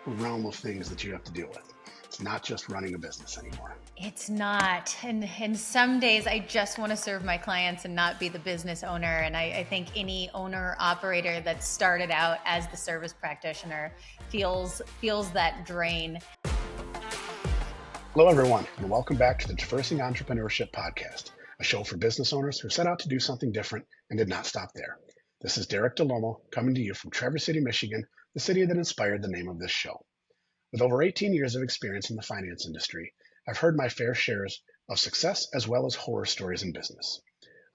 realm of things that you have to deal with. It's not just running a business anymore. It's not. And some days I just want to serve my clients and not be the business owner. And I think any owner operator that started out as the service practitioner feels that drain. Hello, everyone, and welcome back to the Traversing Entrepreneurship podcast, a show for business owners who set out to do something different and did not stop there. This is Derek DeLomo coming to you from Traverse City, Michigan, the city that inspired the name of this show. With over 18 years of experience in the finance industry, I've heard my fair shares of success as well as horror stories in business.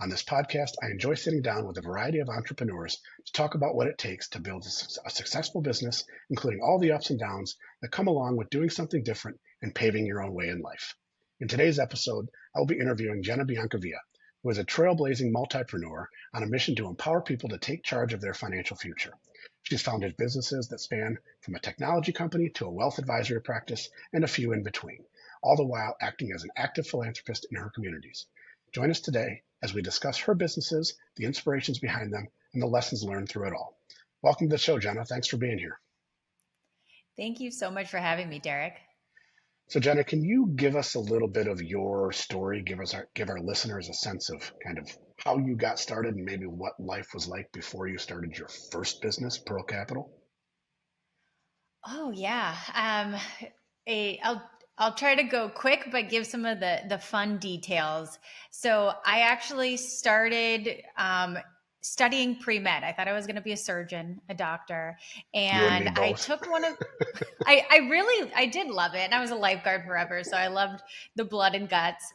On this podcast, I enjoy sitting down with a variety of entrepreneurs to talk about what it takes to build a successful business, including all the ups and downs that come along with doing something different and paving your own way in life. In today's episode, I will be interviewing Jenna Biancavilla, who is a trailblazing multipreneur on a mission to empower people to take charge of their financial future. She's founded businesses that span from a technology company to a wealth advisory practice and a few in between, all the while acting as an active philanthropist in her communities. Join us today as we discuss her businesses, the inspirations behind them, and the lessons learned through it all. Welcome to the show, Jenna. Thanks for being here. Thank you so much for having me, Derek. So, Jenna, can you give us a little bit of your story? Give our listeners a sense of kind of how you got started and maybe what life was like before you started your first business, Pearl Capital. Oh yeah. I'll try to go quick, but give some of the fun details. So I actually started studying pre-med. I thought I was going to be a surgeon, a doctor, and I took one of. I did love it, and I was a lifeguard forever, so I loved the blood and guts.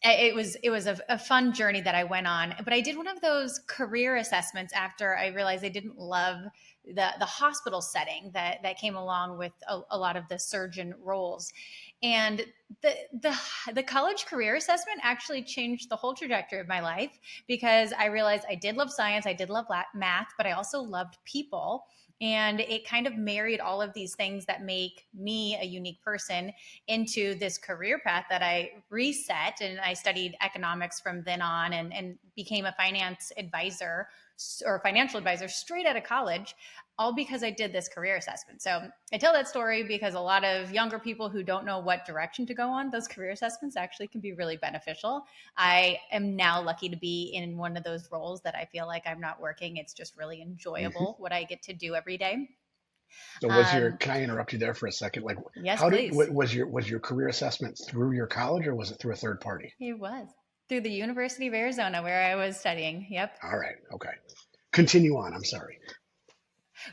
It was a fun journey that I went on, but I did one of those career assessments after I realized I didn't love the hospital setting that came along with a lot of the surgeon roles. And the college career assessment actually changed the whole trajectory of my life, because I realized I did love science, I did love math, but I also loved people. And it kind of married all of these things that make me a unique person into this career path that I reset. And I studied economics from then on and became a finance advisor or financial advisor straight out of college, all because I did this career assessment. So I tell that story because a lot of younger people who don't know what direction to go on, those career assessments actually can be really beneficial. I am now lucky to be in one of those roles that I feel like I'm not working. It's just really enjoyable what I get to do every day. So can I interrupt you there for a second? Like, yes, please. Was your career assessment through your college or was it through a third party? It was through the University of Arizona where I was studying. Yep. All right. Okay. Continue on. I'm sorry.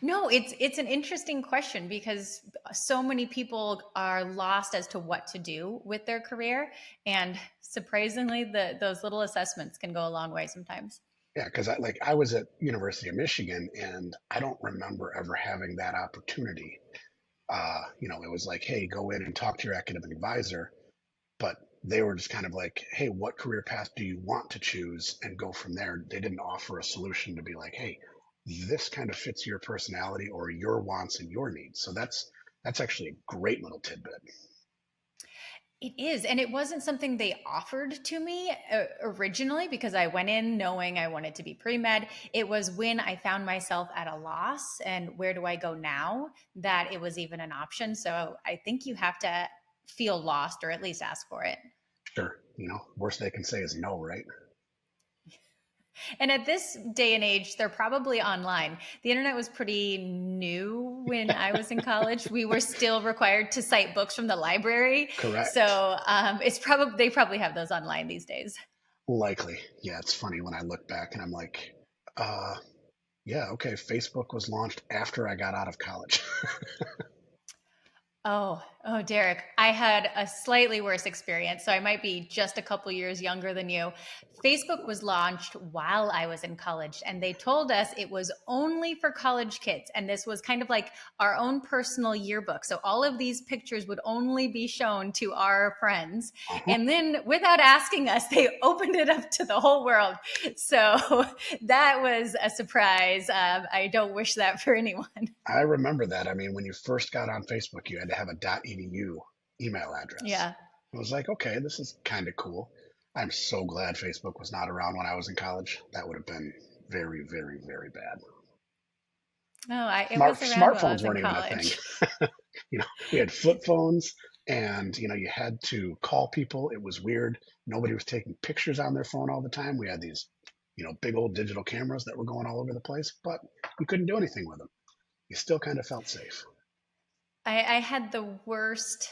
No, it's an interesting question because so many people are lost as to what to do with their career, and surprisingly, those little assessments can go a long way sometimes. Yeah, because I was at University of Michigan, and I don't remember ever having that opportunity. It was like, hey, go in and talk to your academic advisor, but they were just kind of like, hey, what career path do you want to choose, and go from there. They didn't offer a solution to be like, hey, this kind of fits your personality or your wants and your needs. So that's actually a great little tidbit. It is. And it wasn't something they offered to me originally, because I went in knowing I wanted to be pre-med. It was when I found myself at a loss and where do I go now that it was even an option. So I think you have to feel lost or at least ask for it. Sure. Worst they can say is no, right? And at this day and age, they're probably online. The internet was pretty new when I was in college. We were still required to cite books from the library. Correct. So they probably have those online these days. Likely. Yeah, it's funny when I look back and I'm like, yeah, okay, Facebook was launched after I got out of college. Oh, Derek, I had a slightly worse experience. So I might be just a couple years younger than you. Facebook was launched while I was in college, and they told us it was only for college kids. And this was kind of like our own personal yearbook. So all of these pictures would only be shown to our friends. And then without asking us, they opened it up to the whole world. So that was a surprise. I don't wish that for anyone. I remember that. I mean, when you first got on Facebook, you had to have a .edu email address. Yeah. I was like, okay, this is kind of cool. I'm so glad Facebook was not around when I was in college. That would have been very, very, very bad. It was around while I Smartphones was in weren't even a thing. college. We had flip phones, and you had to call people. It was weird. Nobody was taking pictures on their phone all the time. We had these, big old digital cameras that were going all over the place, but you couldn't do anything with them. You still kind of felt safe. I had the worst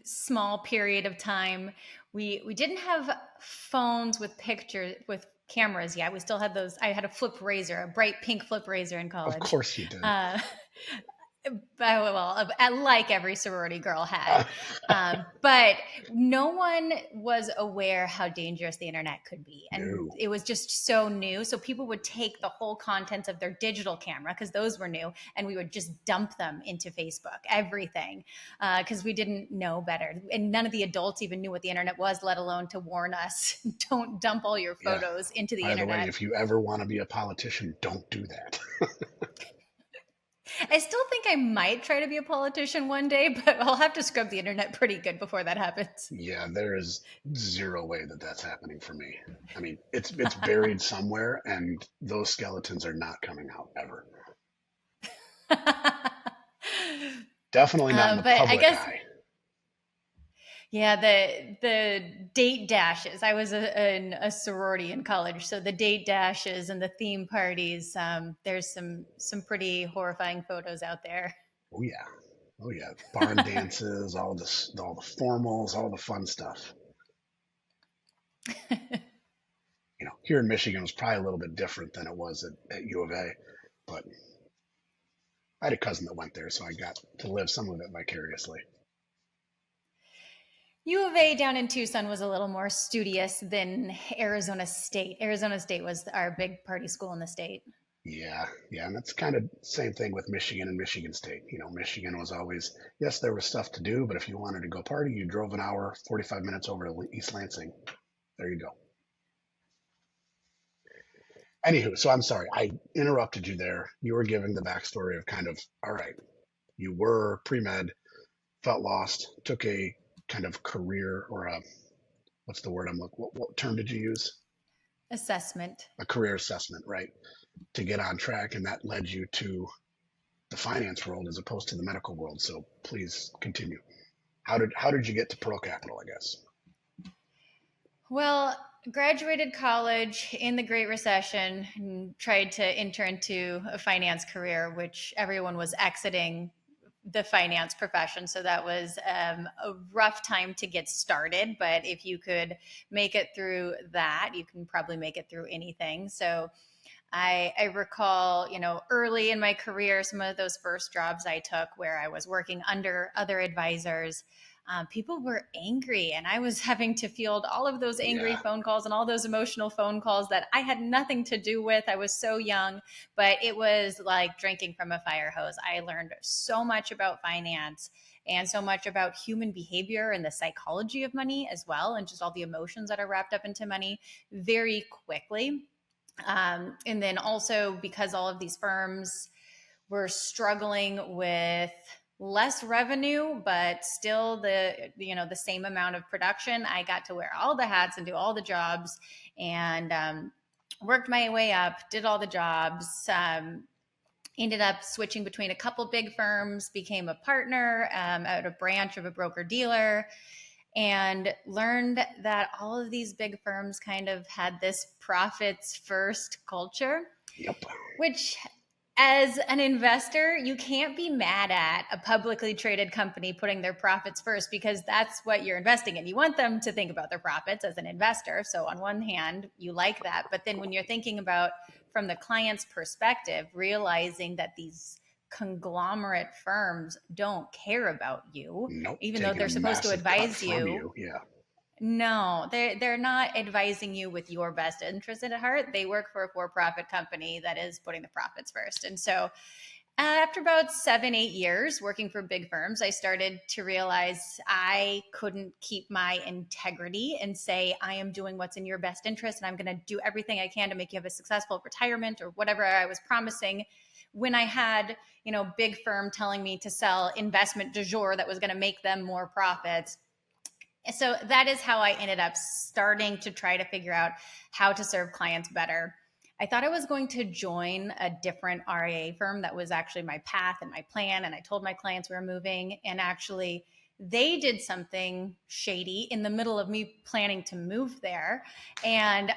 small period of time. We didn't have phones with pictures with cameras yet. We still had those. I had a flip razor, a bright pink flip razor in Of college. course you did. Like every sorority girl had. But no one was aware how dangerous the internet could be. And No. it was just so new. So people would take the whole contents of their digital camera, because those were new, and we would just dump them into Facebook, everything, because we didn't know better. And none of the adults even knew what the internet was, let alone to warn us, don't dump all your Yeah. photos into the By the way, internet. if you ever want to be a politician, don't do that. I still think I might try to be a politician one day, but I'll have to scrub the internet pretty good before that happens. Yeah, there is zero way that that's happening for me. I mean, it's buried somewhere, and those skeletons are not coming out ever. Definitely not in the But I public guess, eye. yeah, the date dashes. I was in a sorority in college, so the date dashes and the theme parties. There's some pretty horrifying photos out there. Oh yeah, oh yeah. Barn dances, all the formals, all the fun stuff. Here in Michigan, it was probably a little bit different than it was at U of A, but I had a cousin that went there, so I got to live some of it vicariously. U of A down in Tucson was a little more studious than Arizona State. Arizona State was our big party school in the state. Yeah, yeah, and that's kind of the same thing with Michigan and Michigan State. Michigan was always, yes, there was stuff to do, but if you wanted to go party, you drove an hour, 45 minutes over to East Lansing. There you go. Anywho, so I'm sorry, I interrupted you there. You were giving the backstory of kind of, all right, you were pre-med, felt lost, took a kind of career or what's the word I'm looking, what term did you use? Assessment. A career assessment, right? To get on track, and that led you to the finance world as opposed to the medical world. So please continue. How did you get to Pearl Capital, I guess? Well, graduated college in the Great Recession and tried to enter into a finance career, which everyone was exiting the finance profession. So that was a rough time to get started. But if you could make it through that, you can probably make it through anything. So I recall, early in my career, some of those first jobs I took where I was working under other advisors. People were angry, and I was having to field all of those angry phone calls and all those emotional phone calls that I had nothing to do with. I was so young, but it was like drinking from a fire hose. I learned so much about finance and so much about human behavior and the psychology of money as well, and just all the emotions that are wrapped up into money very quickly. And then also, because all of these firms were struggling with less revenue, but still the same amount of production, I got to wear all the hats and do all the jobs, and worked my way up, did all the jobs. Ended up switching between a couple big firms, became a partner at a branch of a broker dealer, and learned that all of these big firms kind of had this profits first culture. Yep. Which, as an investor, you can't be mad at a publicly traded company putting their profits first, because that's what you're investing in. You want them to think about their profits as an investor. So on one hand, you like that. But then when you're thinking about from the client's perspective, realizing that these conglomerate firms don't care about you, nope, even though they're supposed to advise you. Yeah. No, they're not advising you with your best interest at heart. They work for a for-profit company that is putting the profits first. And so after about 7-8 years working for big firms, I started to realize I couldn't keep my integrity and say, I am doing what's in your best interest, and I'm going to do everything I can to make you have a successful retirement or whatever I was promising, when I had, big firm telling me to sell investment du jour that was going to make them more profits. So that is how I ended up starting to try to figure out how to serve clients better. I thought I was going to join a different RIA firm that was actually my path and my plan. And I told my clients we were moving, and actually they did something shady in the middle of me planning to move there. And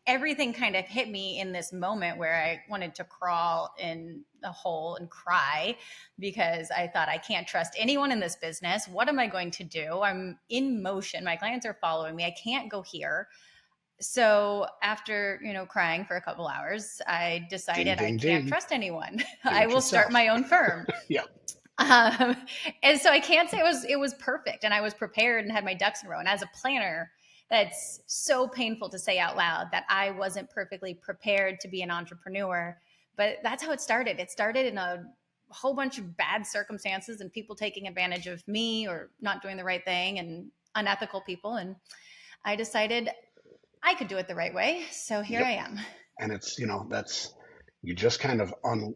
everything kind of hit me in this moment where I wanted to crawl in a hole and cry, because I thought, I can't trust anyone in this business. What am I going to do? I'm in motion. My clients are following me. I can't go here. So after, crying for a couple hours, I decided I can't trust anyone. I will start my own firm. Yeah. And so I can't say it was perfect, and I was prepared and had my ducks in a row. And as a planner, that's so painful to say out loud that I wasn't perfectly prepared to be an entrepreneur. But that's how it started. It started in a whole bunch of bad circumstances and people taking advantage of me or not doing the right thing, and unethical people. And I decided I could do it the right way. So here I am. And it's, you just kind of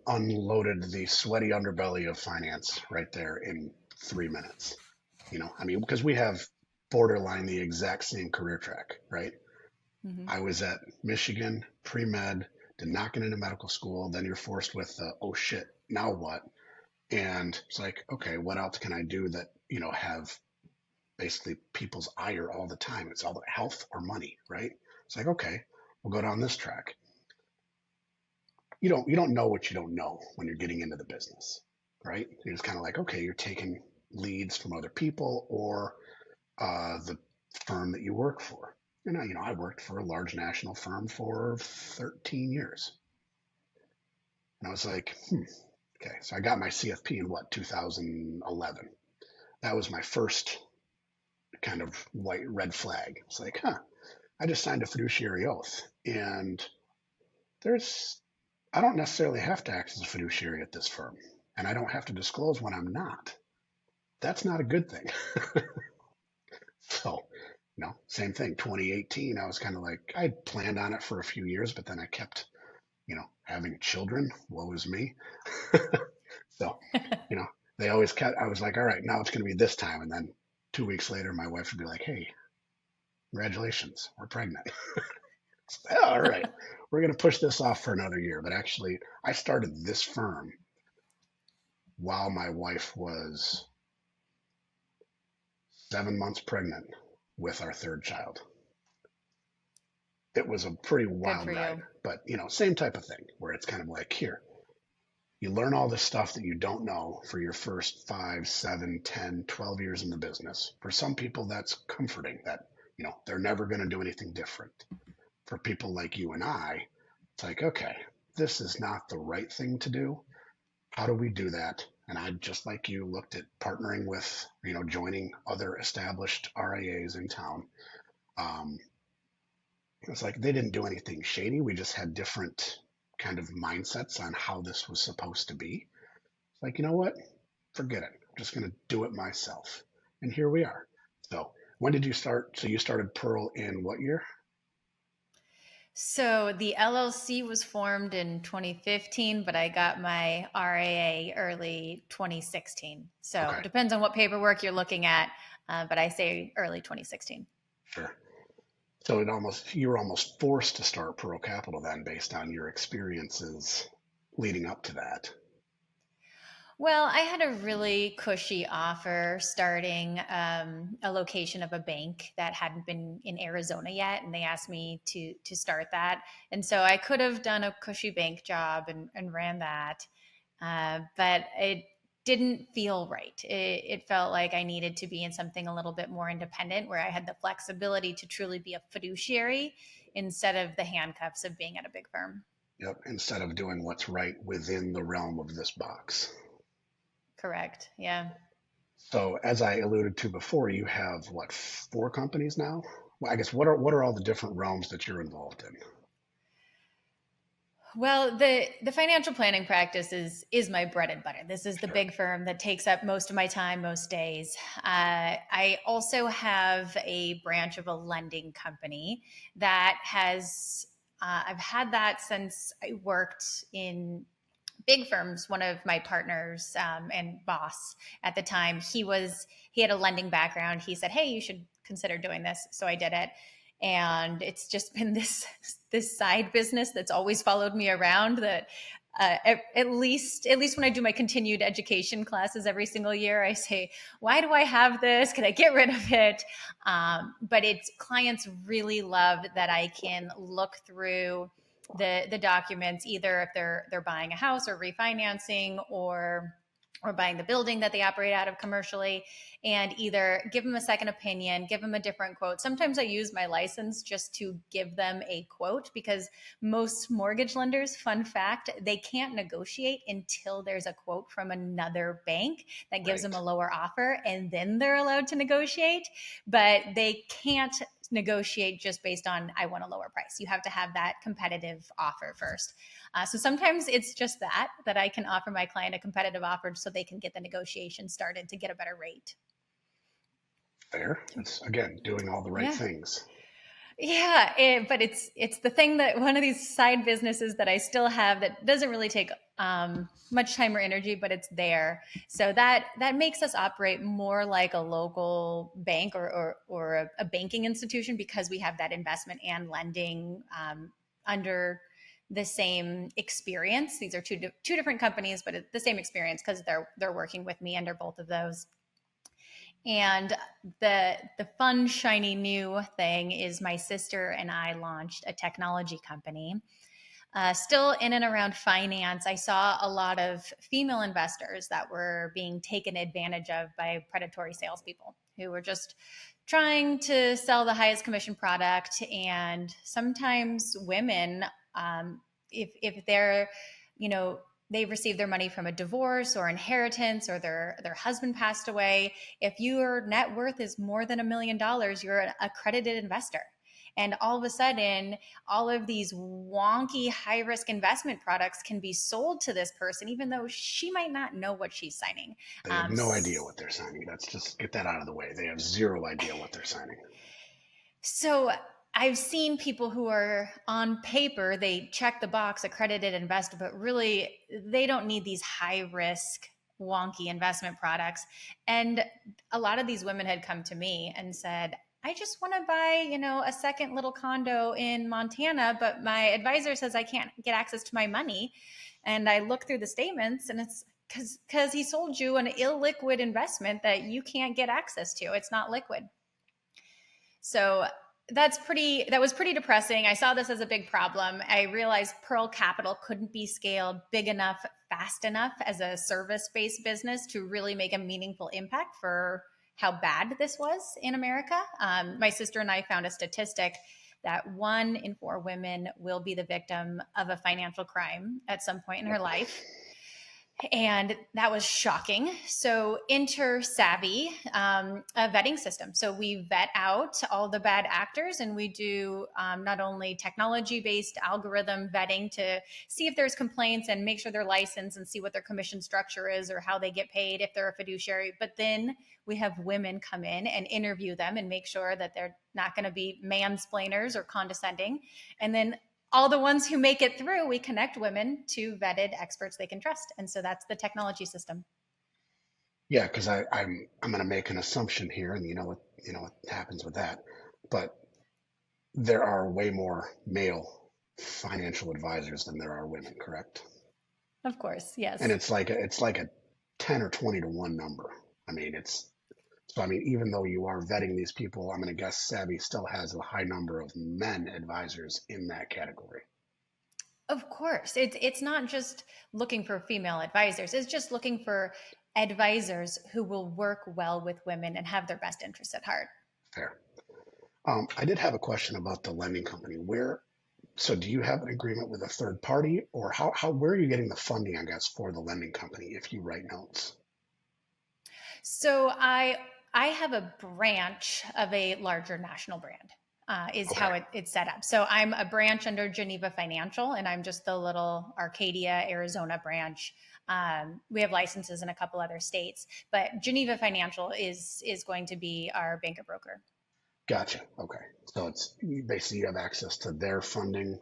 unloaded the sweaty underbelly of finance right there in 3 minutes. Because we have borderline the exact same career track, right? Mm-hmm. I was at Michigan, pre-med, did not get into medical school. Then you're forced with, oh shit, now what? And it's like, okay, what else can I do that, have basically people's ire all the time? It's all health or money, right? It's like, okay, we'll go down this track. You don't know what you don't know when you're getting into the business, right? You're just kind of like, okay, you're taking leads from other people or the firm that you work for. I worked for a large national firm for 13 years. And I was like, okay. So I got my CFP in 2011. That was my first kind of red flag. It's like, I just signed a fiduciary oath, and I don't necessarily have to act as a fiduciary at this firm, and I don't have to disclose when I'm not. That's not a good thing. So, same thing. 2018, I was kind of like, I planned on it for a few years, but then I kept, having children. Woe is me. So, they always kept, I was like, all right, now it's going to be this time. And then 2 weeks later, my wife would be like, hey, congratulations, we're pregnant. All right, we're going to push this off for another year. But actually, I started this firm while my wife was 7 months pregnant with our third child. It was a pretty wild ride, but same type of thing where it's kind of like, here, you learn all this stuff that you don't know for your first 5, 7, 10, 12 years in the business. For some people, that's comforting that, they're never going to do anything different. For people like you and I, it's like, okay, this is not the right thing to do. How do we do that? And I, just like you, looked at partnering with, joining other established RIAs in town. It's like they didn't do anything shady. We just had different kind of mindsets on how this was supposed to be. It's like, you know what? Forget it. I'm just going to do it myself. And here we are. So when did you start? So you started Pearl in what year? So the LLC was formed in 2015, but I got my RIA early 2016. So It depends on what paperwork you're looking at, but I say early 2016. Sure. So you were almost forced to start Pearl Capital then, based on your experiences leading up to that. Well, I had a really cushy offer starting a location of a bank that hadn't been in Arizona yet, and they asked me to start that. And so I could have done a cushy bank job and ran that, but it didn't feel right. It felt like I needed to be in something a little bit more independent, where I had the flexibility to truly be a fiduciary instead of the handcuffs of being at a big firm. Yep, instead of doing what's right within the realm of this box. Correct. Yeah. So as I alluded to before, you have 4 companies now? Well, I guess what are all the different realms that you're involved in? Well, the financial planning practice is my bread and butter. This is the big firm that takes up most of my time, most days. I also have a branch of a lending company that has, I've had that since I worked in big firms. One of my partners and boss at the time, he had a lending background. He said, hey, you should consider doing this. So I did it. And it's just been this side business that's always followed me around, that at least when I do my continued education classes every single year, I say, why do I have this? Can I get rid of it? But it's clients really love that I can look through the documents, either if they're buying a house or refinancing, or buying the building that they operate out of commercially, and either give them a second opinion, give them a different quote. Sometimes I use my license just to give them a quote, because most mortgage lenders, fun fact, they can't negotiate until there's a quote from another bank that gives them a lower offer, and then they're allowed to negotiate. But they can't negotiate just based on, I want a lower price. You have to have that competitive offer first. So sometimes it's just that I can offer my client a competitive offer so they can get the negotiation started to get a better rate. Fair. It's, again, doing all the right things. Yeah, but it's the thing, that one of these side businesses that I still have that doesn't really take much time or energy, but it's there. So that makes us operate more like a local bank or a banking institution, because we have that investment and lending under the same experience. These are two different companies, but the same experience, because they're working with me under both of those. And the fun, shiny new thing is my sister and I launched a technology company. Still in and around finance. I saw a lot of female investors that were being taken advantage of by predatory salespeople who were just trying to sell the highest commission product. And sometimes women, if they're, they received their money from a divorce or inheritance, or their husband passed away, if your net worth is more than $1 million, you're an accredited investor. And all of a sudden, all of these wonky high-risk investment products can be sold to this person, even though she might not know what she's signing. They have no idea what they're signing. Let's just get that out of the way. They have zero idea what they're signing. So I've seen people who are, on paper, they check the box accredited investor, but really they don't need these high-risk, wonky investment products. And a lot of these women had come to me and said, I just want to buy, a second little condo in Montana, but my advisor says I can't get access to my money. And I look through the statements, and it's because he sold you an illiquid investment that you can't get access to. It's not liquid. So that was pretty depressing. I saw this as a big problem. I realized Pearl Capital couldn't be scaled big enough, fast enough as a service-based business to really make a meaningful impact for how bad this was in America. My sister and I found a statistic that 1 in 4 women will be the victim of a financial crime at some point in her life. And that was shocking. So enter Savvy, a vetting system. So we vet out all the bad actors, and we do not only technology-based algorithm vetting to see if there's complaints and make sure they're licensed and see what their commission structure is or how they get paid if they're a fiduciary. But then we have women come in and interview them and make sure that they're not going to be mansplainers or condescending. And then all the ones who make it through, we connect women to vetted experts they can trust. And so that's the technology system. Yeah, because I'm going to make an assumption here, and you know what happens with that, but there are way more male financial advisors than there are women, correct? Of course, yes. And it's like a 10 or 20 to 1 number. So even though you are vetting these people, I'm going to guess Savvy still has a high number of men advisors in that category. Of course. It's not just looking for female advisors. It's just looking for advisors who will work well with women and have their best interests at heart. Fair. I did have a question about the lending company. So do you have an agreement with a third party, or where are you getting the funding, I guess, for the lending company if you write notes? So I have a branch of a larger national brand. How it's set up. So I'm a branch under Geneva Financial, and I'm just the little Arcadia, Arizona branch. We have licenses in a couple other states, but Geneva Financial is going to be our banker broker. Gotcha. Okay. So it's basically you have access to their funding,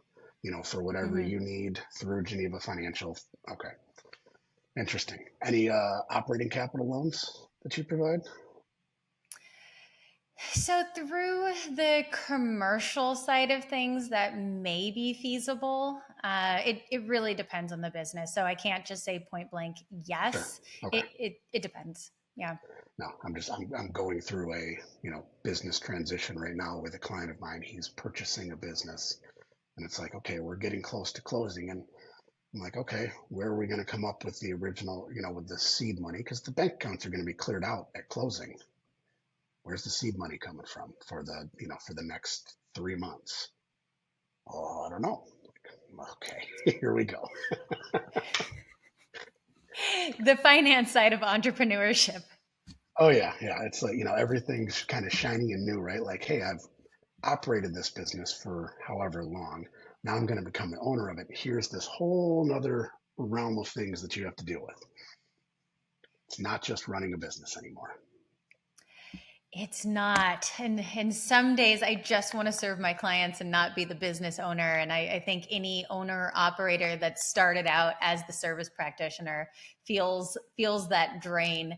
for whatever you need through Geneva Financial. Okay. Interesting. Any operating capital loans that you provide? So through the commercial side of things that may be feasible, it really depends on the business. So I can't just say point blank Sure. yes. Okay. It depends. Yeah. No, I'm going through a, business transition right now with a client of mine. He's purchasing a business, and it's like, okay, we're getting close to closing, and I'm like, okay, where are we going to come up with the original, with the seed money? Because the bank accounts are going to be cleared out at closing. Where's the seed money coming from for the next 3 months? Oh, I don't know. Okay, here we go. The finance side of entrepreneurship. Oh yeah, yeah. It's like, everything's kind of shiny and new, right? Like, hey, I've operated this business for however long. Now I'm going to become the owner of it. Here's this whole nother realm of things that you have to deal with. It's not just running a business anymore. It's not. And some days I just want to serve my clients and not be the business owner. And I think any owner operator that started out as the service practitioner feels that drain.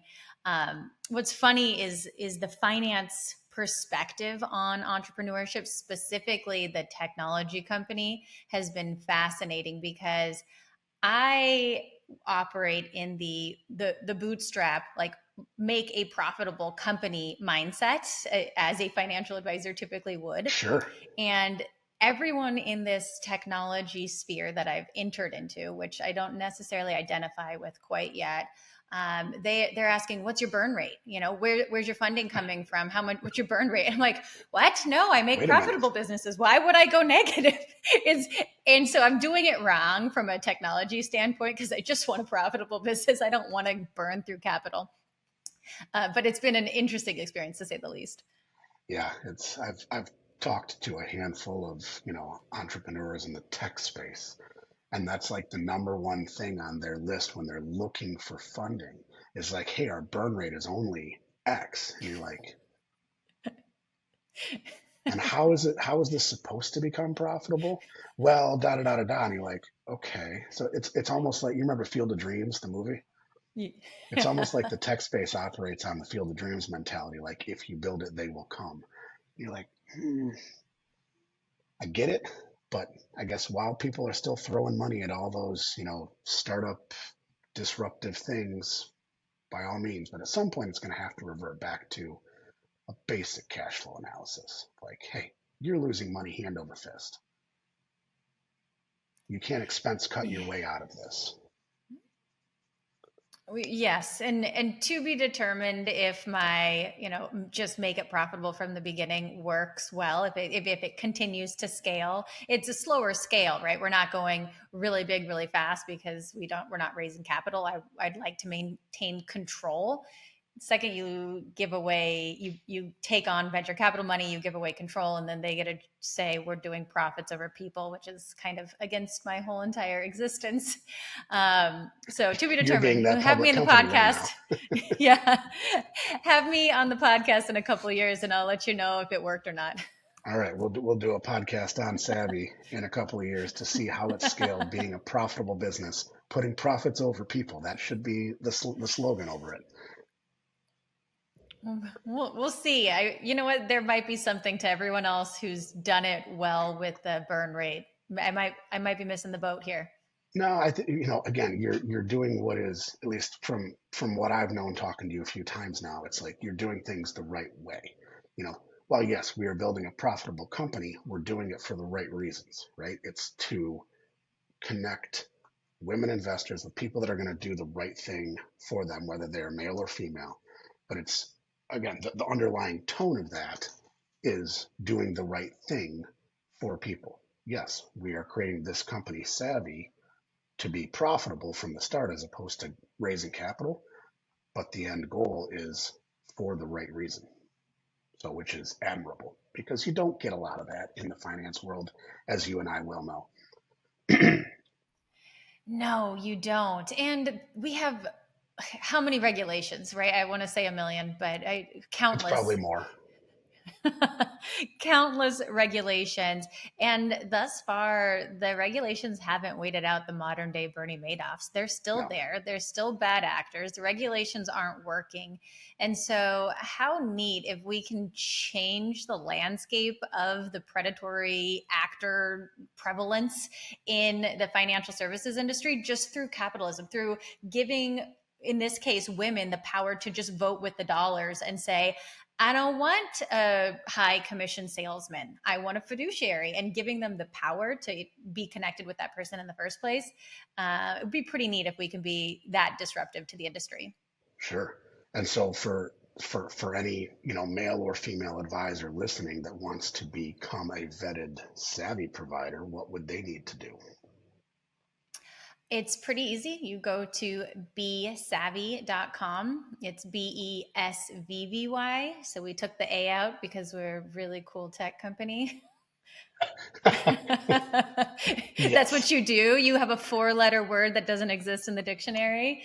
What's funny is the finance perspective on entrepreneurship, specifically the technology company, has been fascinating because I operate in the bootstrap, like make a profitable company mindset, as a financial advisor typically would. Sure. And everyone in this technology sphere that I've entered into, which I don't necessarily identify with quite yet, they're asking, what's your burn rate? Where's your funding coming from? What's your burn rate? I'm like, what? No, I make Wait a minute. profitable businesses. Why would I go negative? And so I'm doing it wrong from a technology standpoint because I just want a profitable business. I don't want to burn through capital. But it's been an interesting experience, to say the least. Yeah, I've talked to a handful of, entrepreneurs in the tech space, and that's like the number one thing on their list when they're looking for funding is like, hey, our burn rate is only X. And you're like, and how is this supposed to become profitable? Well, da da da da da. And you're like, okay. So it's almost like, you remember Field of Dreams, the movie? It's almost like the tech space operates on the Field of Dreams mentality. Like, if you build it, they will come. You're like, I get it, but I guess while people are still throwing money at all those, startup disruptive things, by all means, but at some point it's going to have to revert back to a basic cash flow analysis. Like, hey, you're losing money hand over fist. You can't expense cut your way out of this. Yes, and to be determined if my, just make it profitable from the beginning works well. If it continues to scale, it's a slower scale, right? We're not going really big, really fast because we're not raising capital. I'd like to maintain control. Second, you give away, you take on venture capital money, you give away control, and then they get to say we're doing profits over people, which is kind of against my whole entire existence. So to be You're being determined. that Have me public in the company right podcast. now. Yeah, have me on the podcast in a couple of years, and I'll let you know if it worked or not. All right, we'll do a podcast on Savvy in a couple of years to see how it's scaled, being a profitable business, putting profits over people. That should be the slogan over it. We'll see. You know what? There might be something to everyone else who's done it well with the burn rate. I might be missing the boat here. No, I think, again, you're doing what is, at least from what I've known talking to you a few times now, it's like you're doing things the right way. While yes, we are building a profitable company, we're doing it for the right reasons, right? It's to connect women investors with people that are going to do the right thing for them, whether they're male or female. But it's, again, the underlying tone of that is doing the right thing for people. Yes, we are creating this company Savvy to be profitable from the start as opposed to raising capital, but the end goal is for the right reason. So, which is admirable because you don't get a lot of that in the finance world, as you and I well know. No, you don't. And we have how many regulations, right? I want to say a million, but It's probably countless. more. Countless regulations. And thus far, the regulations haven't weeded out the modern day Bernie Madoffs. They're still No, there. They're still bad actors. The regulations aren't working. And so, how neat if we can change the landscape of the predatory actor prevalence in the financial services industry just through capitalism, through giving, in this case, women the power to just vote with the dollars and say, I don't want a high commission salesman. I want a fiduciary, and giving them the power to be connected with that person in the first place. It would be pretty neat if we can be that disruptive to the industry. sure. And so for any, male or female advisor listening that wants to become a vetted savvy provider, what would they need to do? It's pretty easy. You go to besavvy.com. It's BESVVY. So we took the A out because we're a really cool tech company. That's what Yes, you do. You have a 4-letter word that doesn't exist in the dictionary.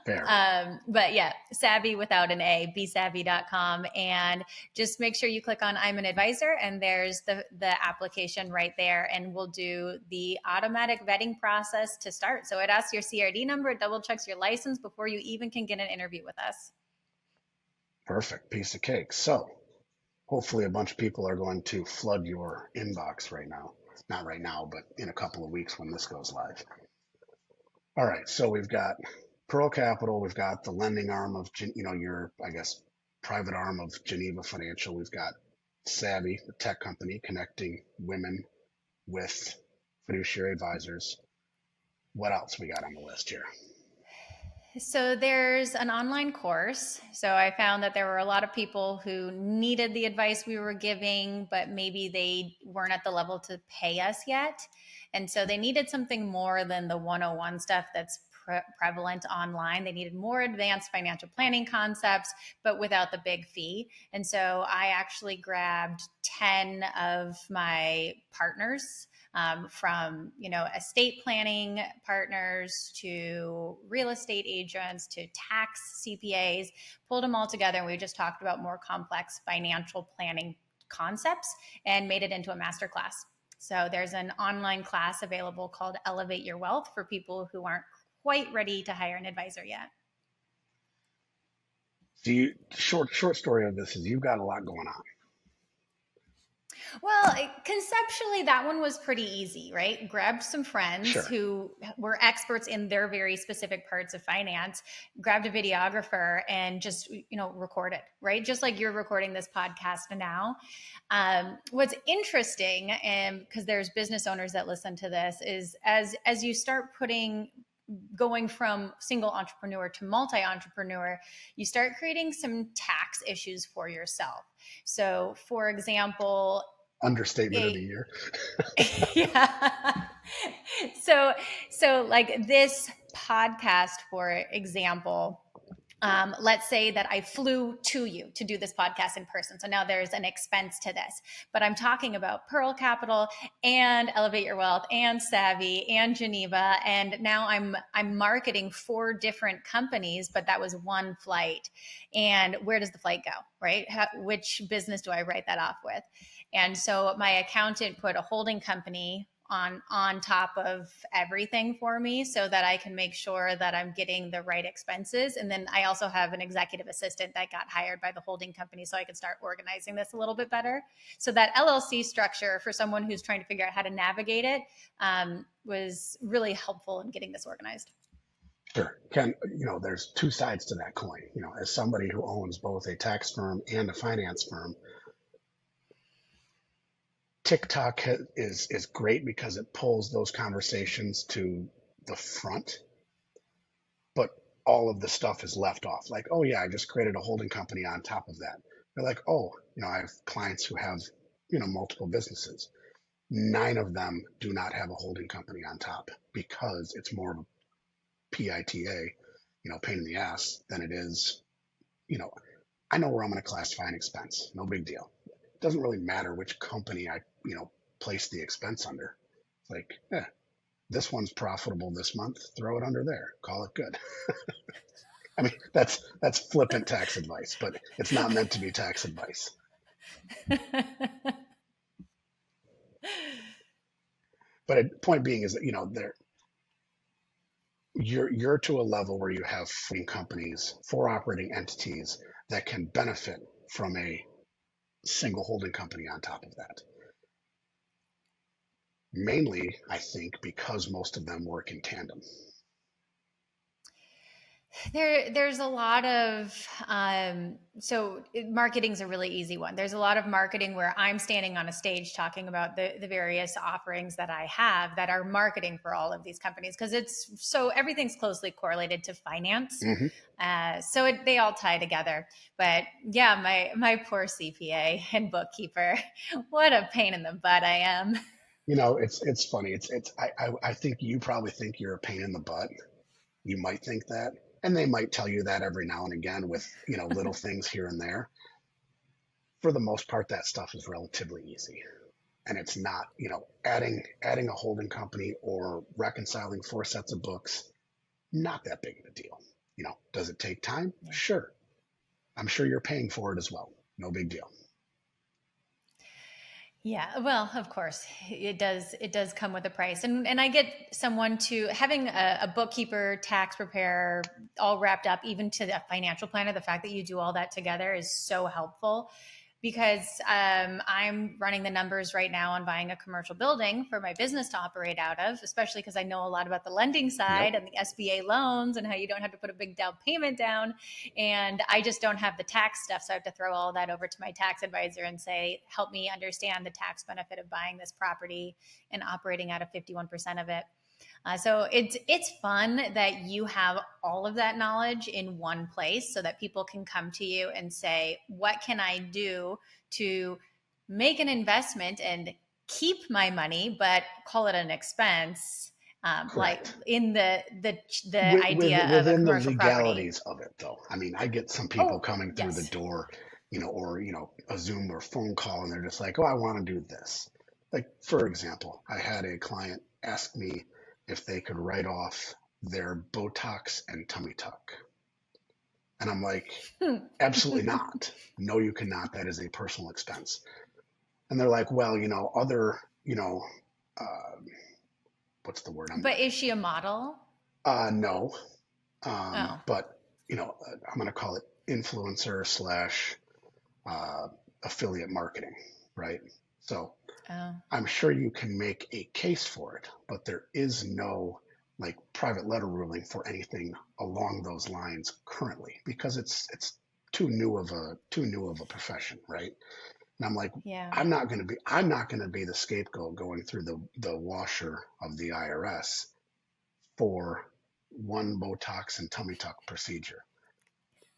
fair. But yeah, savvy without an A, besavvy.com. And just make sure you click on I'm an advisor, and there's the application right there. And we'll do the automatic vetting process to start. So it asks your CRD number, it double checks your license before you even can get an interview with us. Perfect. Piece of cake. So hopefully a bunch of people are going to flood your inbox right now. Not right now, but in a couple of weeks when this goes live. All right. So we've got Pearl Capital. We've got the lending arm of, your, I guess, private arm of Geneva Financial. We've got Savvy, the tech company connecting women with fiduciary advisors. What else we got on the list here? So there's an online course. So I found that there were a lot of people who needed the advice we were giving, but maybe they weren't at the level to pay us yet. And so they needed something more than the 101 stuff that's prevalent online. They needed more advanced financial planning concepts, but without the big fee. And so I actually grabbed 10 of my partners, from estate planning partners to real estate agents to tax CPAs, pulled them all together, and we just talked about more complex financial planning concepts and made it into a masterclass. So there's an online class available called Elevate Your Wealth for people who aren't quite ready to hire an advisor yet. Short story of this is you've got a lot going on. Well, conceptually, that one was pretty easy, right? Grabbed some friends Sure. who were experts in their very specific parts of finance, grabbed a videographer, and just, recorded, right? Just like you're recording this podcast now. What's interesting, and because there's business owners that listen to this, is as you start going from single entrepreneur to multi-entrepreneur, you start creating some tax issues for yourself. So, for example, Understatement of the year. yeah. So like this podcast, for example, let's say that I flew to you to do this podcast in person. So now there's an expense to this, but I'm talking about Pearl Capital and Elevate Your Wealth and Savvy and Geneva. And now I'm marketing 4 different companies, but that was one flight. And where does the flight go, right? Which business do I write that off with? And so my accountant put a holding company on top of everything for me so that I can make sure that I'm getting the right expenses. And then I also have an executive assistant that got hired by the holding company so I can start organizing this a little bit better. So that LLC structure for someone who's trying to figure out how to navigate it was really helpful in getting this organized. Sure. Ken, there's 2 sides to that coin. As somebody who owns both a tax firm and a finance firm, TikTok is great because it pulls those conversations to the front, but all of the stuff is left off. Like, oh yeah, I just created a holding company on top of that. They're like, oh, I have clients who have, multiple businesses. 9 of them do not have a holding company on top because it's more of a PITA, pain in the ass than it is, I know where I'm going to classify an expense. No big deal. It doesn't really matter which company I, place the expense under. It's like, this one's profitable this month. Throw it under there. Call it good. I mean, that's flippant tax advice, but it's not meant to be tax advice. But point being is that, you're to a level where you have 4 companies, 4 operating entities that can benefit from a single holding company on top of that. Mainly, I think, because most of them work in tandem. There's a lot of marketing's a really easy one. There's a lot of marketing where I'm standing on a stage talking about the various offerings that I have that are marketing for all of these companies, because everything's closely correlated to finance. Mm-hmm. They all tie together. But yeah, my poor CPA and bookkeeper, what a pain in the butt I am. It's funny. I think you probably think you're a pain in the butt. You might think that, and they might tell you that every now and again with, little things here and there. For the most part, that stuff is relatively easy. And it's not, adding a holding company or reconciling 4 sets of books, not that big of a deal. Does it take time? Yeah. Sure. I'm sure you're paying for it as well. No big deal. Yeah, well, of course, it does. It does come with a price, and I get someone to having a bookkeeper, tax preparer, all wrapped up, even to the financial planner. The fact that you do all that together is so helpful, because I'm running the numbers right now on buying a commercial building for my business to operate out of, especially because I know a lot about the lending side Yep. and the SBA loans and how you don't have to put a big down payment down. And I just don't have the tax stuff. So I have to throw all that over to my tax advisor and say, help me understand the tax benefit of buying this property and operating out of 51% of it. So it's fun that you have all of that knowledge in one place, so that people can come to you and say, what can I do to make an investment and keep my money, but call it an expense, like Correct. in the idea of a Within the commercial property. legalities of it, though. I mean, I get some people Oh, coming through the yes. door, or, a Zoom or phone call, and they're just like, oh, I want to do this. Like, for example, I had a client ask me if they could write off their Botox and tummy tuck. And I'm like, absolutely not. No, you cannot. That is a personal expense. And they're like, well, other, uh, what's the word? But is she a model? No. Oh, But, I'm going to call it influencer slash affiliate marketing, right? So oh, I'm sure you can make a case for it, but there is no like private letter ruling for anything along those lines currently, because it's too new of a profession, right? And I'm like, yeah. I'm not going to be the scapegoat going through the washer of the IRS for one Botox and tummy tuck procedure.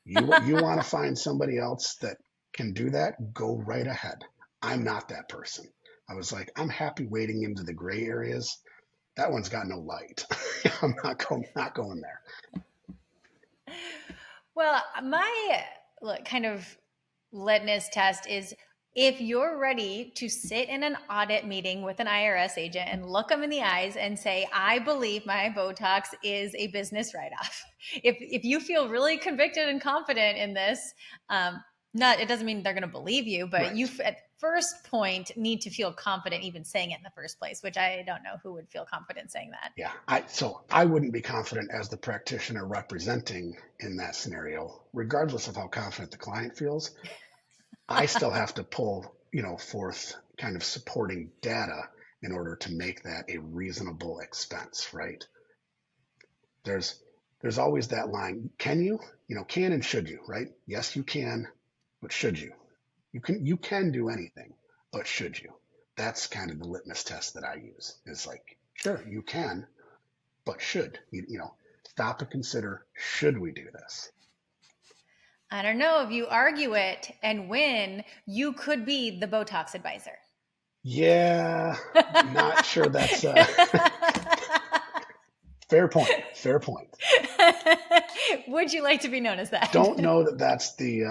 You want to find somebody else that can do that? Go right ahead. I'm not that person. I was like, I'm happy wading into the gray areas. That one's got no light. I'm not going there. Well, my kind of litmus test is, if you're ready to sit in an audit meeting with an IRS agent and look them in the eyes and say, I believe my Botox is a business write-off. If you feel really convicted and confident in this, it doesn't mean they're going to believe you, but you Right. at first point need to feel confident even saying it in the first place, which I don't know who would feel confident saying that. Yeah. So I wouldn't be confident as the practitioner representing in that scenario, regardless of how confident the client feels. I still have to pull, forth kind of supporting data in order to make that a reasonable expense, right? There's always that line. Can you? Can and should you, right? Yes, you can, but should you? You can do anything, but should you? That's kind of the litmus test that I use. It's like, sure, you can, but should stop and consider, should we do this? I don't know. If you argue it and win, you could be the Botox advisor. Yeah, not sure that's fair point. Fair point. Would you like to be known as that? Don't know that that's the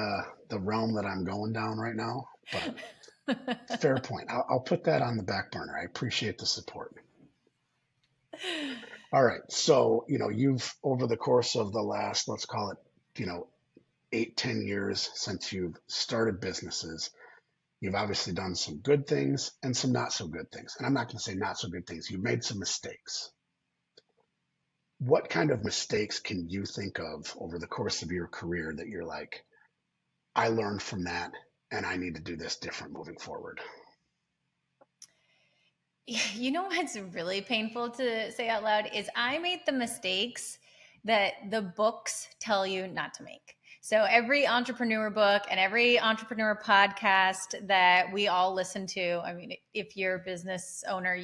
realm that I'm going down right now, but fair point. I'll put that on the back burner. I appreciate the support. All right. So, you've over the course of the last, let's call it you know, 8, 10 years since you've started businesses, you've obviously done some good things and some not so good things. And I'm not going to say not so good things. You've made some mistakes. What kind of mistakes can you think of over the course of your career that you're like, I learned from that and I need to do this different moving forward? You know what's really painful to say out loud is I made the mistakes that the books tell you not to make. So every entrepreneur book and every entrepreneur podcast that we all listen to, I mean, if you're a business owner,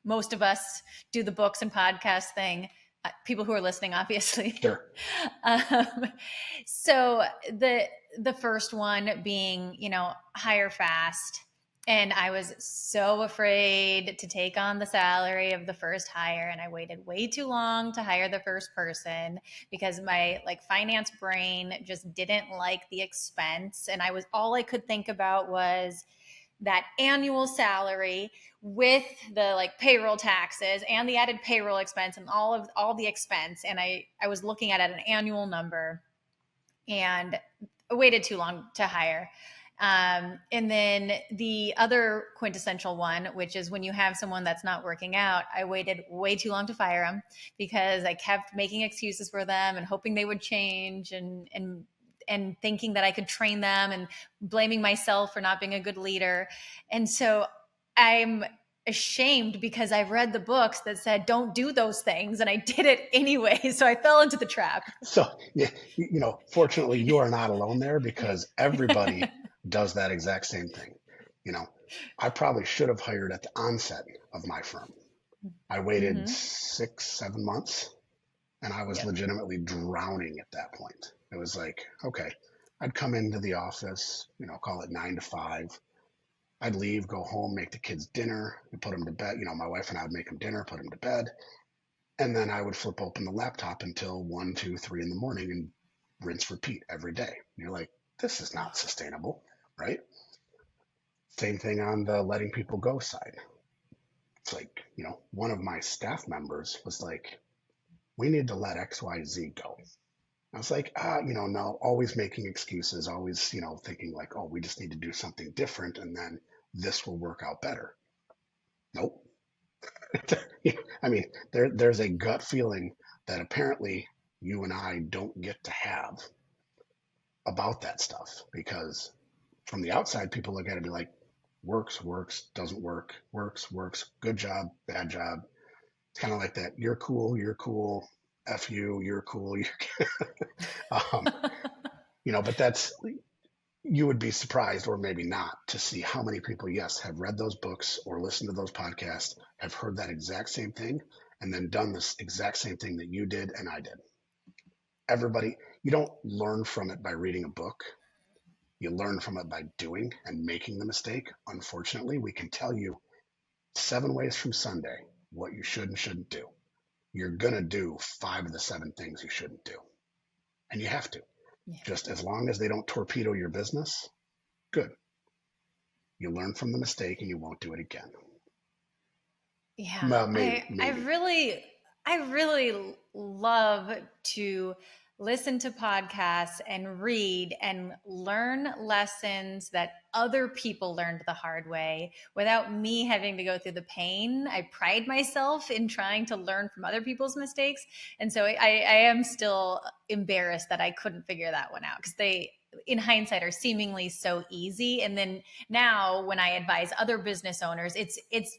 most of us do the books and podcast thing. People who are listening, obviously. Sure. um, so the first one being, hire fast. And I was so afraid to take on the salary of the first hire. And I waited way too long to hire the first person because my finance brain just didn't like the expense. And all I could think about was that annual salary with the payroll taxes and the added payroll expense and all the expense. And I was looking at an annual number and I waited too long to hire. And then the other quintessential one, which is when you have someone that's not working out, I waited way too long to fire them because I kept making excuses for them and hoping they would change and thinking that I could train them and blaming myself for not being a good leader. And so I'm ashamed because I've read the books that said, don't do those things. And I did it anyway. So I fell into the trap. So, yeah, fortunately, you are not alone there because everybody does that exact same thing. I probably should have hired at the onset of my firm. I waited 6, 7 months and I was legitimately drowning at that point. It was like, okay, I'd come into the office, call it 9 to 5. I'd leave, go home, make the kids dinner, and put them to bed. My wife and I would make them dinner, put them to bed. And then I would flip open the laptop until 1, 2, 3 in the morning and rinse, repeat every day. And you're like, this is not sustainable, right? Same thing on the letting people go side. It's like, one of my staff members was like, we need to let XYZ go. I was like, no, always making excuses, always, thinking like, oh, we just need to do something different and then this will work out better. Nope. I mean, there's a gut feeling that apparently you and I don't get to have about that stuff because from the outside, people look at it and be like, works, doesn't work, works, good job, bad job. It's kind of like that. You're cool. F you, you're cool. But you would be surprised or maybe not to see how many people, yes, have read those books or listened to those podcasts, have heard that exact same thing, and then done this exact same thing that you did and I did. Everybody, you don't learn from it by reading a book. You learn from it by doing and making the mistake. Unfortunately, we can tell you 7 ways from Sunday what you should and shouldn't do. You're going to do 5 of the 7 things you shouldn't do. And you have to. Yeah. Just as long as they don't torpedo your business, good. You learn from the mistake and you won't do it again. Yeah. Well, maybe. I really love to listen to podcasts and read and learn lessons that other people learned the hard way without me having to go through the pain. I pride myself in trying to learn from other people's mistakes. And so I am still embarrassed that I couldn't figure that one out because they, in hindsight, are seemingly so easy. And then now when I advise other business owners, it's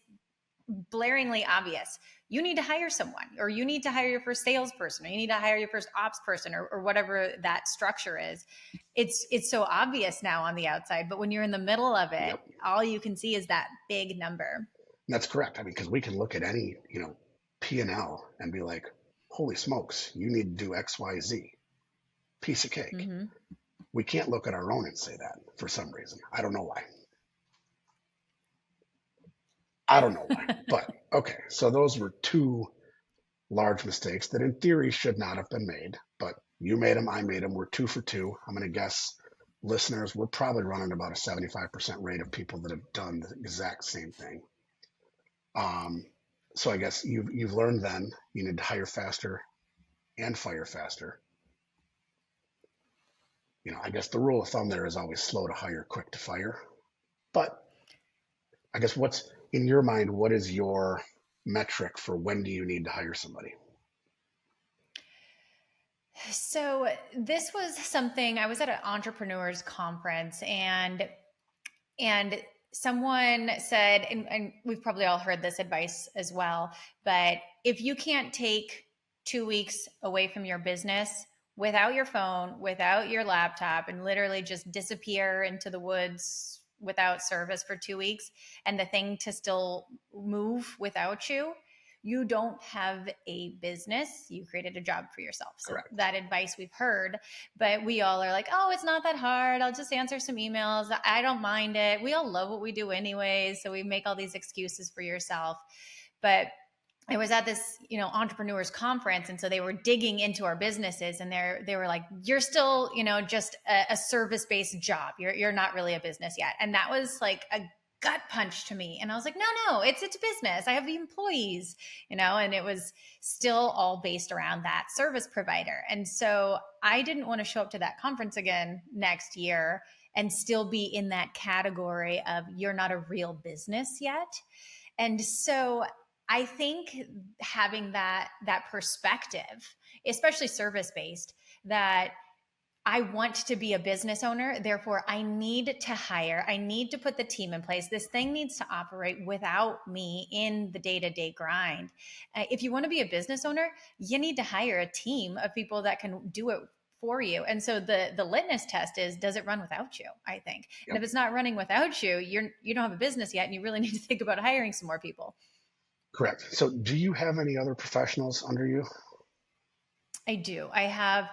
blaringly obvious. You need to hire someone, or you need to hire your first salesperson, or you need to hire your first ops person, or whatever that structure is. It's so obvious now on the outside, but when you're in the middle of it, all you can see is that big number. That's correct. I mean, because we can look at any, P&L and be like, holy smokes, you need to do X, Y, Z. Piece of cake. Mm-hmm. We can't look at our own and say that for some reason. I don't know why. But okay. So those were 2 large mistakes that in theory should not have been made, but you made them, I made them. We're 2 for 2. I'm going to guess listeners, we're probably running about a 75% rate of people that have done the exact same thing. So I guess you've learned then you need to hire faster and fire faster. I guess the rule of thumb there is always slow to hire, quick to fire. But I guess what's in your mind, what is your metric for when do you need to hire somebody? So this was something I was at an entrepreneurs conference, and someone said, and we've probably all heard this advice as well, but if you can't take 2 weeks away from your business without your phone, without your laptop, and literally just disappear into the woods without service for 2 weeks, and the thing to still move without you, you don't have a business. You created a job for yourself. So Correct. that advice we've heard, but we all are like, oh, it's not that hard. I'll just answer some emails. I don't mind it. We all love what we do anyways. So we make all these excuses for yourself. But I was at this, entrepreneurs conference. And so they were digging into our businesses, and they were like, you're still, just a service-based job. You're not really a business yet. And that was like a gut punch to me. And I was like, no, it's business. I have the employees, and it was still all based around that service provider. And so I didn't want to show up to that conference again next year and still be in that category of you're not a real business yet. And so I think having that perspective, especially service-based, that I want to be a business owner. Therefore, I need to hire. I need to put the team in place. This thing needs to operate without me in the day-to-day grind. If you want to be a business owner, you need to hire a team of people that can do it for you. And so the litmus test is, does it run without you? I think. Yep. And if it's not running without you, you don't have a business yet, and you really need to think about hiring some more people. Correct. So do you have any other professionals under you? I do. I have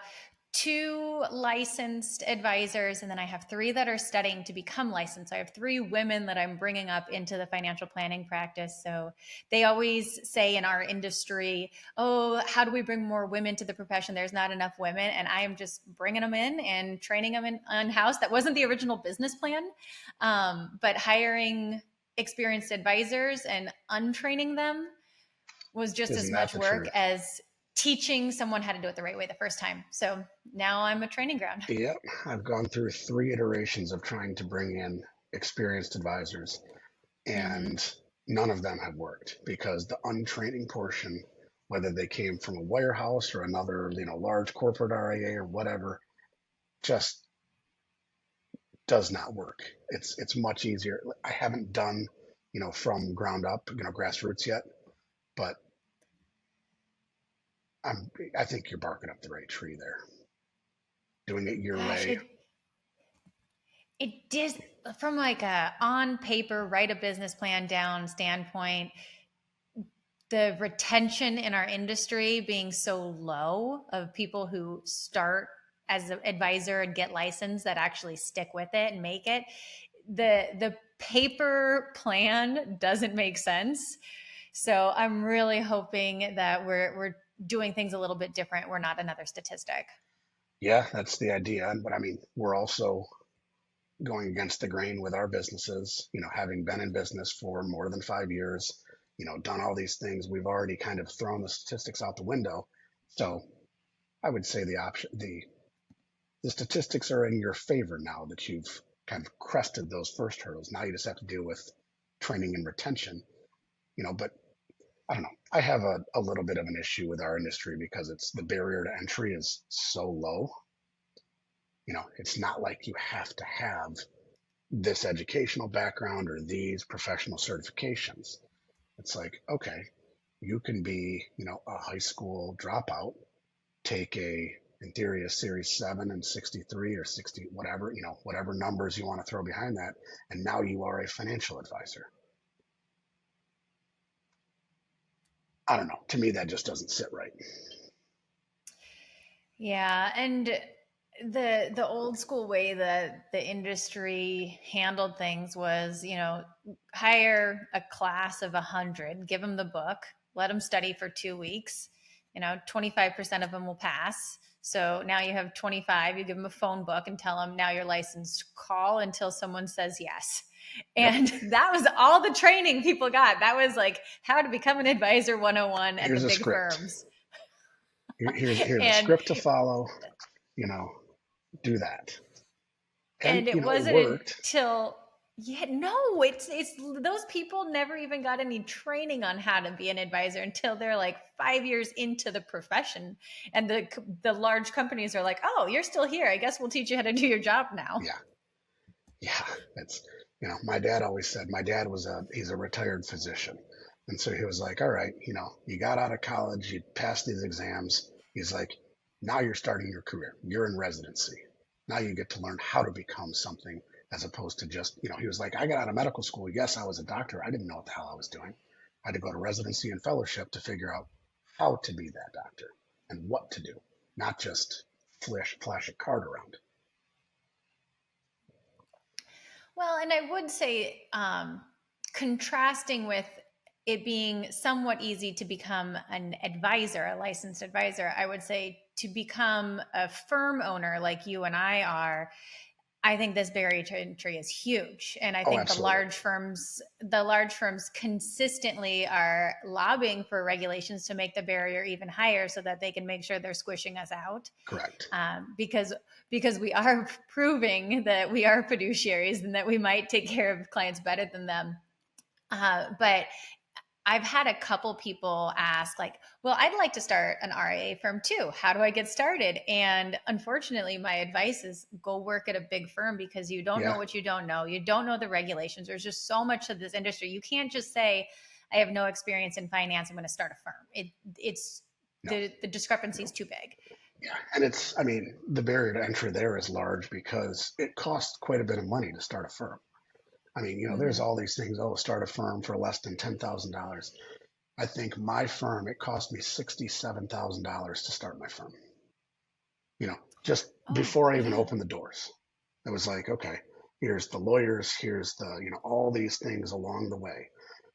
2 licensed advisors, and then I have 3 that are studying to become licensed. So I have 3 women that I'm bringing up into the financial planning practice. So they always say in our industry, oh, how do we bring more women to the profession? There's not enough women. And I am just bringing them in and training them in-house. That wasn't the original business plan, but hiring experienced advisors and untraining them was just as much work as teaching someone how to do it the right way the first time. So now I'm a training ground. Yep. I've gone through 3 iterations of trying to bring in experienced advisors, and none of them have worked because the untraining portion, whether they came from a wirehouse or another, large corporate RIA or whatever, just does not work. It's much easier. I haven't done, from ground up, grassroots yet, but I think you're barking up the right tree there. Doing it your way. It did, from like a on paper, write a business plan down standpoint, the retention in our industry being so low of people who start as an advisor and get licensed that actually stick with it and make it. The paper plan doesn't make sense. So I'm really hoping that we're doing things a little bit different. We're not another statistic. Yeah, that's the idea. But I mean, we're also going against the grain with our businesses, having been in business for more than 5 years, done all these things. We've already kind of thrown the statistics out the window. So I would say the statistics are in your favor now that you've kind of crested those first hurdles. Now you just have to deal with training and retention, but I don't know. I have a little bit of an issue with our industry because the barrier to entry is so low. It's not like you have to have this educational background or these professional certifications. It's like, okay, you can be, a high school dropout, take in theory, a Series 7 and 63 or 60, whatever, whatever numbers you want to throw behind that. And now you are a financial advisor. I don't know. To me, that just doesn't sit right. Yeah. And the old school way that the industry handled things was, hire a class of 100, give them the book, let them study for 2 weeks. 25% of them will pass. So now you have 25, you give them a phone book and tell them, now you're licensed, call until someone says yes. And that was all the training people got. That was like how to become an advisor 101 at the big firms. Here's a script to follow, do that. And it It wasn't worked. until no, it's those people never even got any training on how to be an advisor until they're like 5 years into the profession, and the large companies are like, oh, you're still here, I guess we'll teach you how to do your job now. Yeah. Yeah. That's, my dad always said, my dad he's a retired physician. And so he was like, all right, you got out of college, you passed these exams. He's like, now you're starting your career. You're in residency. Now you get to learn how to become something as opposed to just, he was like, I got out of medical school. Yes, I was a doctor. I didn't know what the hell I was doing. I had to go to residency and fellowship to figure out how to be that doctor and what to do, not just flash a card around. Well, and I would say, contrasting with it being somewhat easy to become an advisor, a licensed advisor, I would say to become a firm owner like you and I are, I think this barrier to entry is huge. And I Oh, think absolutely. the large firms consistently are lobbying for regulations to make the barrier even higher so that they can make sure they're squishing us out. Correct. Because we are proving that we are fiduciaries and that we might take care of clients better than them. But I've had a couple people ask, like, well, I'd like to start an RIA firm too. How do I get started? And unfortunately, my advice is go work at a big firm, because you don't know Yeah. what you don't know. You don't know the regulations. There's just so much of this industry. You can't just say, I have no experience in finance, I'm going to start a firm. It's No. the discrepancy is too big. Yeah. And the barrier to entry there is large because it costs quite a bit of money to start a firm. There's Mm-hmm. all these things. Oh, start a firm for less than $10,000. I think my firm, it cost me $67,000 to start my firm. Just Oh, before I even yeah. opened the doors, it was like, okay, here's the lawyers, here's all these things along the way.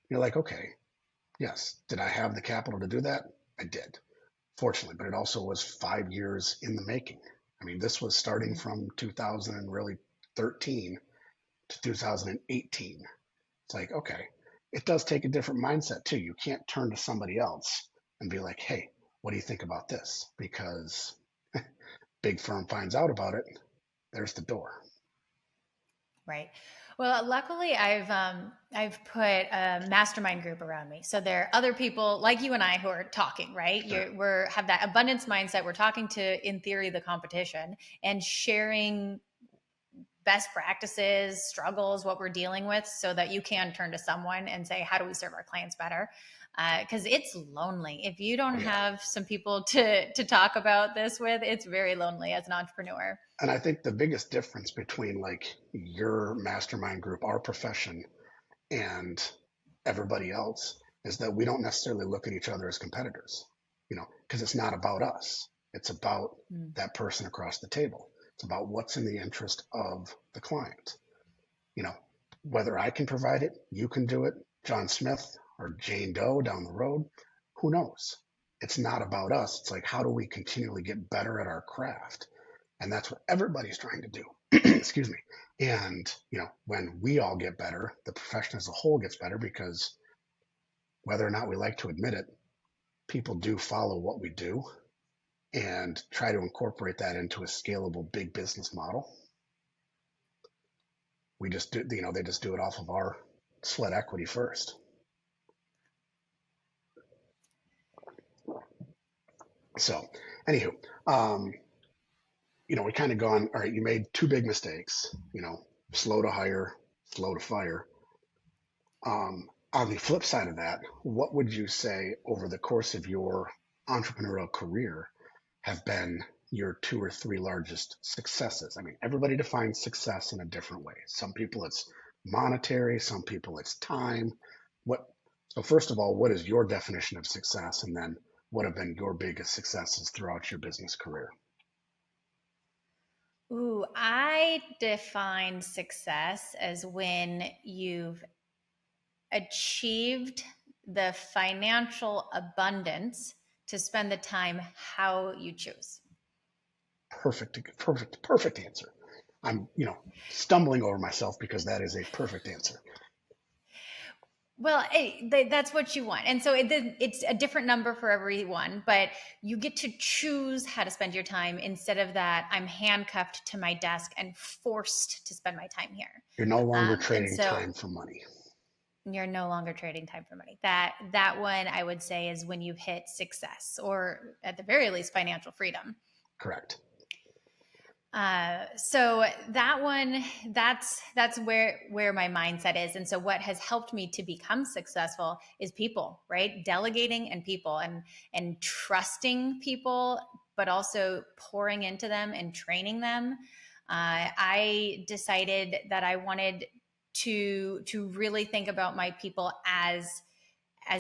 You're like, okay, yes. Did I have the capital to do that? I did, fortunately, but it also was 5 years in the making. This was starting Mm-hmm. from 2013 to 2018. It's like, okay, it does take a different mindset too. You can't turn to somebody else and be like, hey, what do you think about this? Because big firm finds out about it, there's the door. Right. Well, luckily, I've put a mastermind group around me, so there are other people like you and I who are talking. Right, Sure. we're have that abundance mindset. We're talking to, in theory, the competition, and sharing best practices, struggles, what we're dealing with, so that you can turn to someone and say, how do we serve our clients better? Because it's lonely if you don't Oh, yeah. have some people to talk about this with. It's very lonely as an entrepreneur. And I think the biggest difference between like your mastermind group, our profession, and everybody else is that we don't necessarily look at each other as competitors, because it's not about us. It's about Mm. that person across the table. It's about what's in the interest of the client. You know, whether I can provide it, you can do it, John Smith or Jane Doe down the road, who knows? It's not about us. It's like, how do we continually get better at our craft? And that's what everybody's trying to do. Excuse me. And, when we all get better, the profession as a whole gets better because whether or not we like to admit it, people do follow what we do and try to incorporate that into a scalable big business model. We just do, they just do it off of our sweat equity first. So, anywho, um, we kind of gone, all right, you made two big mistakes, slow to hire, slow to fire. On the flip side of that, what would you say over the course of your entrepreneurial career have been your two or three largest successes? Everybody defines success in a different way. Some people it's monetary, some people it's time. What So first of all, what is your definition of success? And then what have been your biggest successes throughout your business career? Ooh, I define success as when you've achieved the financial abundance to spend the time how you choose. Perfect answer. I'm, stumbling over myself because that is a perfect answer. Well, that's what you want. And so it's a different number for everyone, but you get to choose how to spend your time instead of that I'm handcuffed to my desk and forced to spend my time here. You're no longer And trading so time for money. you're no longer trading time for money. That one I would say is when you've hit success, or at the very least financial freedom. Correct. So that one, that's where my mindset is. And so what has helped me to become successful is people, right? Delegating and people, and trusting people, but also pouring into them and training them. I decided that I wanted to really think about my people as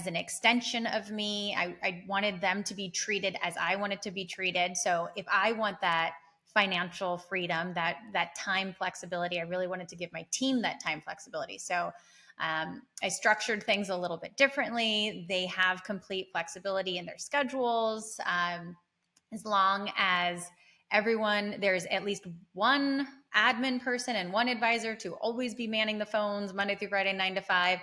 an extension of me. I wanted them to be treated as I wanted to be treated. So if I want that financial freedom, that time flexibility, I really wanted to give my team that time flexibility. So I structured things a little bit differently. They have complete flexibility in their schedules, as long as there's at least one admin person and one advisor to always be manning the phones Monday through Friday, 9 to 5.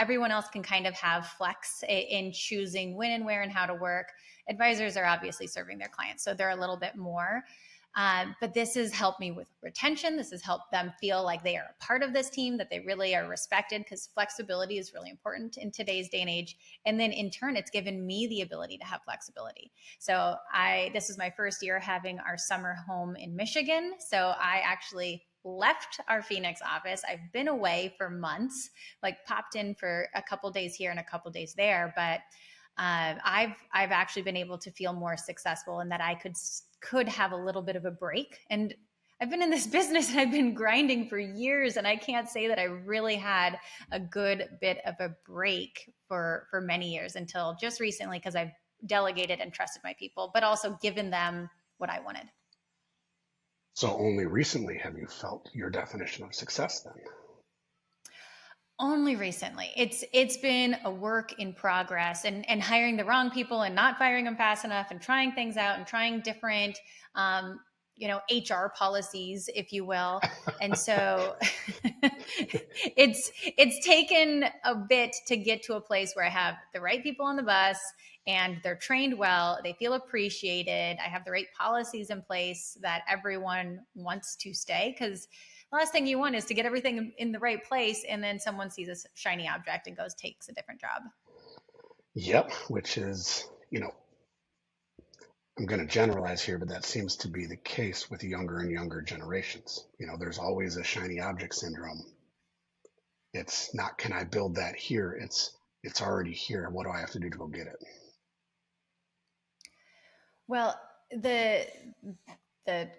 Everyone else can kind of have flex in choosing when and where and how to work. Advisors are obviously serving their clients, so they're a little bit more. But this has helped me with retention. This has helped them feel like they are a part of this team, that they really are respected, because flexibility is really important in today's day and age. And then in turn, it's given me the ability to have flexibility. So this is my first year having our summer home in Michigan. So I actually left our Phoenix office. I've been away for months, like popped in for a couple days here and a couple days there, but I've actually been able to feel more successful, and that I could have a little bit of a break. And I've been in this business and I've been grinding for years, and I can't say that I really had a good bit of a break for many years until just recently, because I've delegated and trusted my people, but also given them what I wanted. So only recently have you felt your definition of success then? Only recently. It's been a work in progress, and hiring the wrong people and not firing them fast enough, and trying things out and trying different HR policies, if you will. And so it's taken a bit to get to a place where I have the right people on the bus, and they're trained well, they feel appreciated, I have the right policies in place that everyone wants to stay, because the last thing you want is to get everything in the right place and then someone sees a shiny object and takes a different job. Yep, which is, I'm going to generalize here, but that seems to be the case with younger and younger generations. There's always a shiny object syndrome. It's not, can I build that here? It's already here. What do I have to do to go get it? Well, the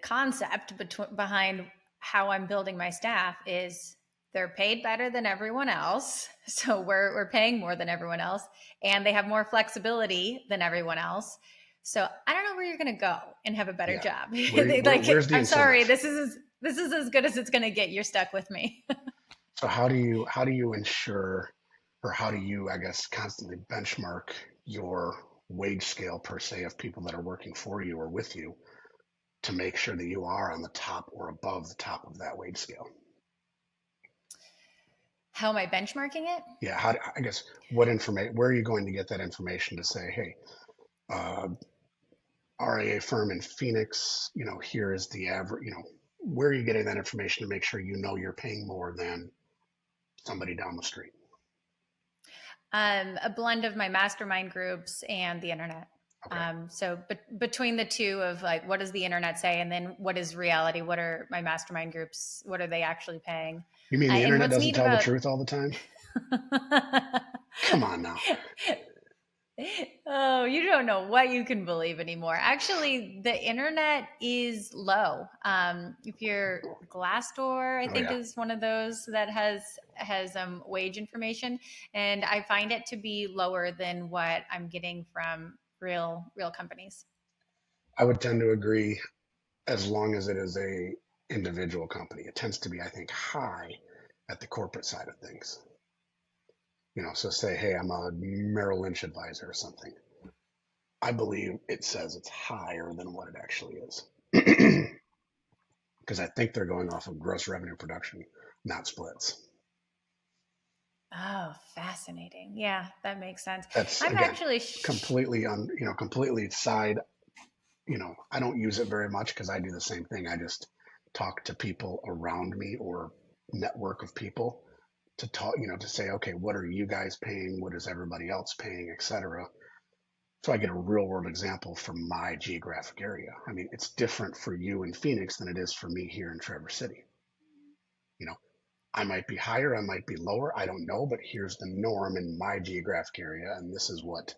concept behind how I'm building my staff is they're paid better than everyone else. So we're paying more than everyone else, and they have more flexibility than everyone else. So I don't know where you're going to go and have a better job. Where's the I'm sorry, incentive? this is as good as it's going to get. You're stuck with me. So how do you ensure, or how do you, I guess, constantly benchmark your wage scale per se of people that are working for you or with you to make sure that you are on the top or above the top of that wage scale? How am I benchmarking it? Yeah, how, I guess, what information, where are you going to get that information to say, hey, RIA firm in Phoenix, here is the average, where are you getting that information to make sure you're paying more than somebody down the street? A blend of my mastermind groups and the internet. Okay. So between the two of like, what does the internet say? And then what is reality? What are my mastermind groups? What are they actually paying? You mean the And internet what's doesn't neat tell the about truth all the time? Come on now. Oh, you don't know what you can believe anymore. Actually, the internet is low. If you're Glassdoor, I think Yeah. is one of those that has wage information, and I find it to be lower than what I'm getting from real companies. I would tend to agree, as long as it is a individual company. It tends to be, I think, high at the corporate side of things. So say, hey, I'm a Merrill Lynch advisor or something. I believe it says it's higher than what it actually is. Because I think they're going off of gross revenue production, not splits. Oh, fascinating. Yeah, that makes sense. That's I'm again actually, completely side. I don't use it very much because I do the same thing. I just talk to people around me or network of people to talk, to say, okay, what are you guys paying? What is everybody else paying, et cetera. So I get a real world example from my geographic area. I mean, it's different for you in Phoenix than it is for me here in Traverse City. You know, I might be higher, I might be lower, I don't know, but here's the norm in my geographic area, and this is what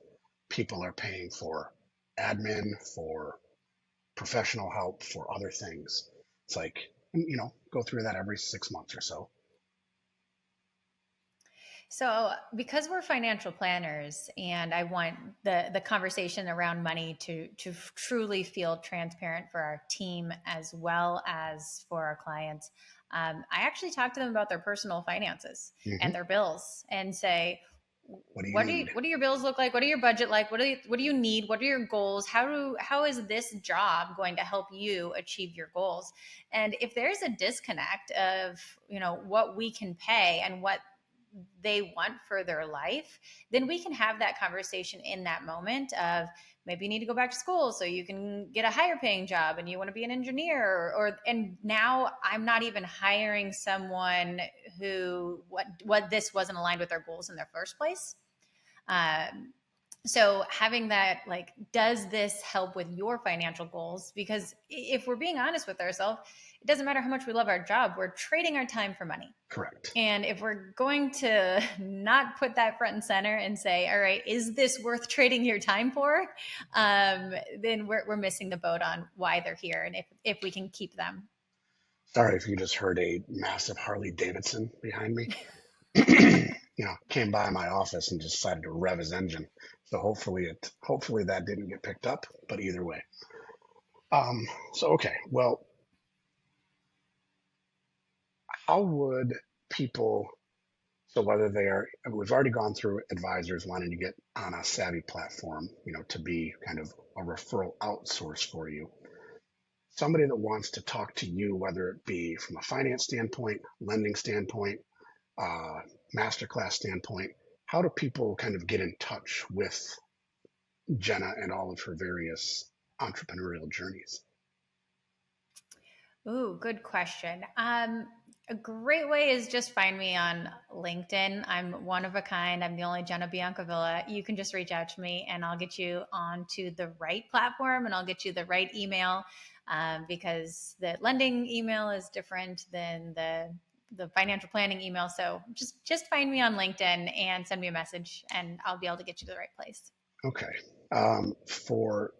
people are paying for admin, for professional help, for other things. It's like, go through that every 6 months or so. so because we're financial planners and I want the conversation around money to truly feel transparent for our team as well as for our clients, I actually talk to them about their personal finances and Mm-hmm. their bills and say, What do you need? what do your bills look like? What do your budget like? What do you need? What are your goals? How is this job going to help you achieve your goals? And if there's a disconnect of, what we can pay and what they want for their life, then we can have that conversation in that moment of, maybe you need to go back to school so you can get a higher paying job and you want to be an engineer, and now I'm not even hiring someone who what this wasn't aligned with their goals in the first place. So having that, like, does this help with your financial goals? Because if we're being honest with ourselves, it doesn't matter how much we love our job, we're trading our time for money. Correct. And if we're going to not put that front and center and say, all right, is this worth trading your time for? Then we're missing the boat on why they're here and if we can keep them. Sorry if you just heard a massive Harley Davidson behind me. Came by my office and decided to rev his engine. So hopefully that didn't get picked up, but either way. So okay, well, how would people, so whether we've already gone through advisors wanting to get on a savvy platform, to be kind of a referral outsource for you. Somebody that wants to talk to you, whether it be from a finance standpoint, lending standpoint, masterclass standpoint, how do people kind of get in touch with Jenna and all of her various entrepreneurial journeys? Ooh, good question. A great way is just find me on LinkedIn. I'm one of a kind. I'm the only Jenna Biancavilla. You can just reach out to me and I'll get you onto the right platform and I'll get you the right email, because the lending email is different than the financial planning email. So just find me on LinkedIn and send me a message and I'll be able to get you to the right place. Okay. For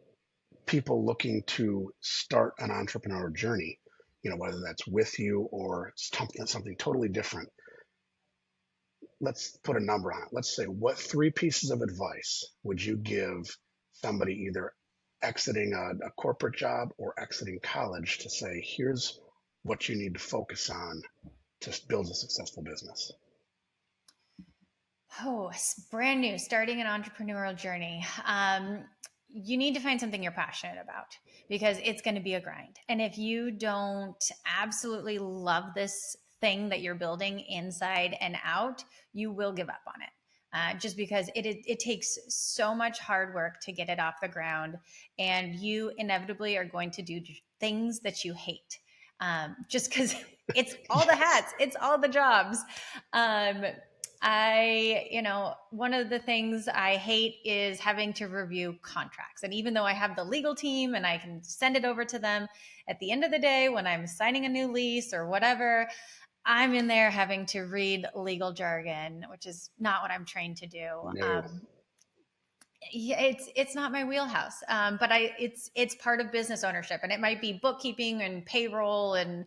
people looking to start an entrepreneurial journey, whether that's with you or something totally different, let's put a number on it. Let's say, what 3 pieces of advice would you give somebody either exiting a corporate job or exiting college to say, here's what you need to focus on to build a successful business? Oh, it's brand new, starting an entrepreneurial journey. You need to find something you're passionate about because it's going to be a grind. And if you don't absolutely love this thing that you're building inside and out, you will give up on it. Just because it takes so much hard work to get it off the ground, and you inevitably are going to do things that you hate, just because it's all the hats, it's all the jobs. One of the things I hate is having to review contracts. And even though I have the legal team and I can send it over to them, at the end of the day, when I'm signing a new lease or whatever, I'm in there having to read legal jargon, which is not what I'm trained to do. No. Yeah, it's not my wheelhouse, but it's part of business ownership, and it might be bookkeeping and payroll and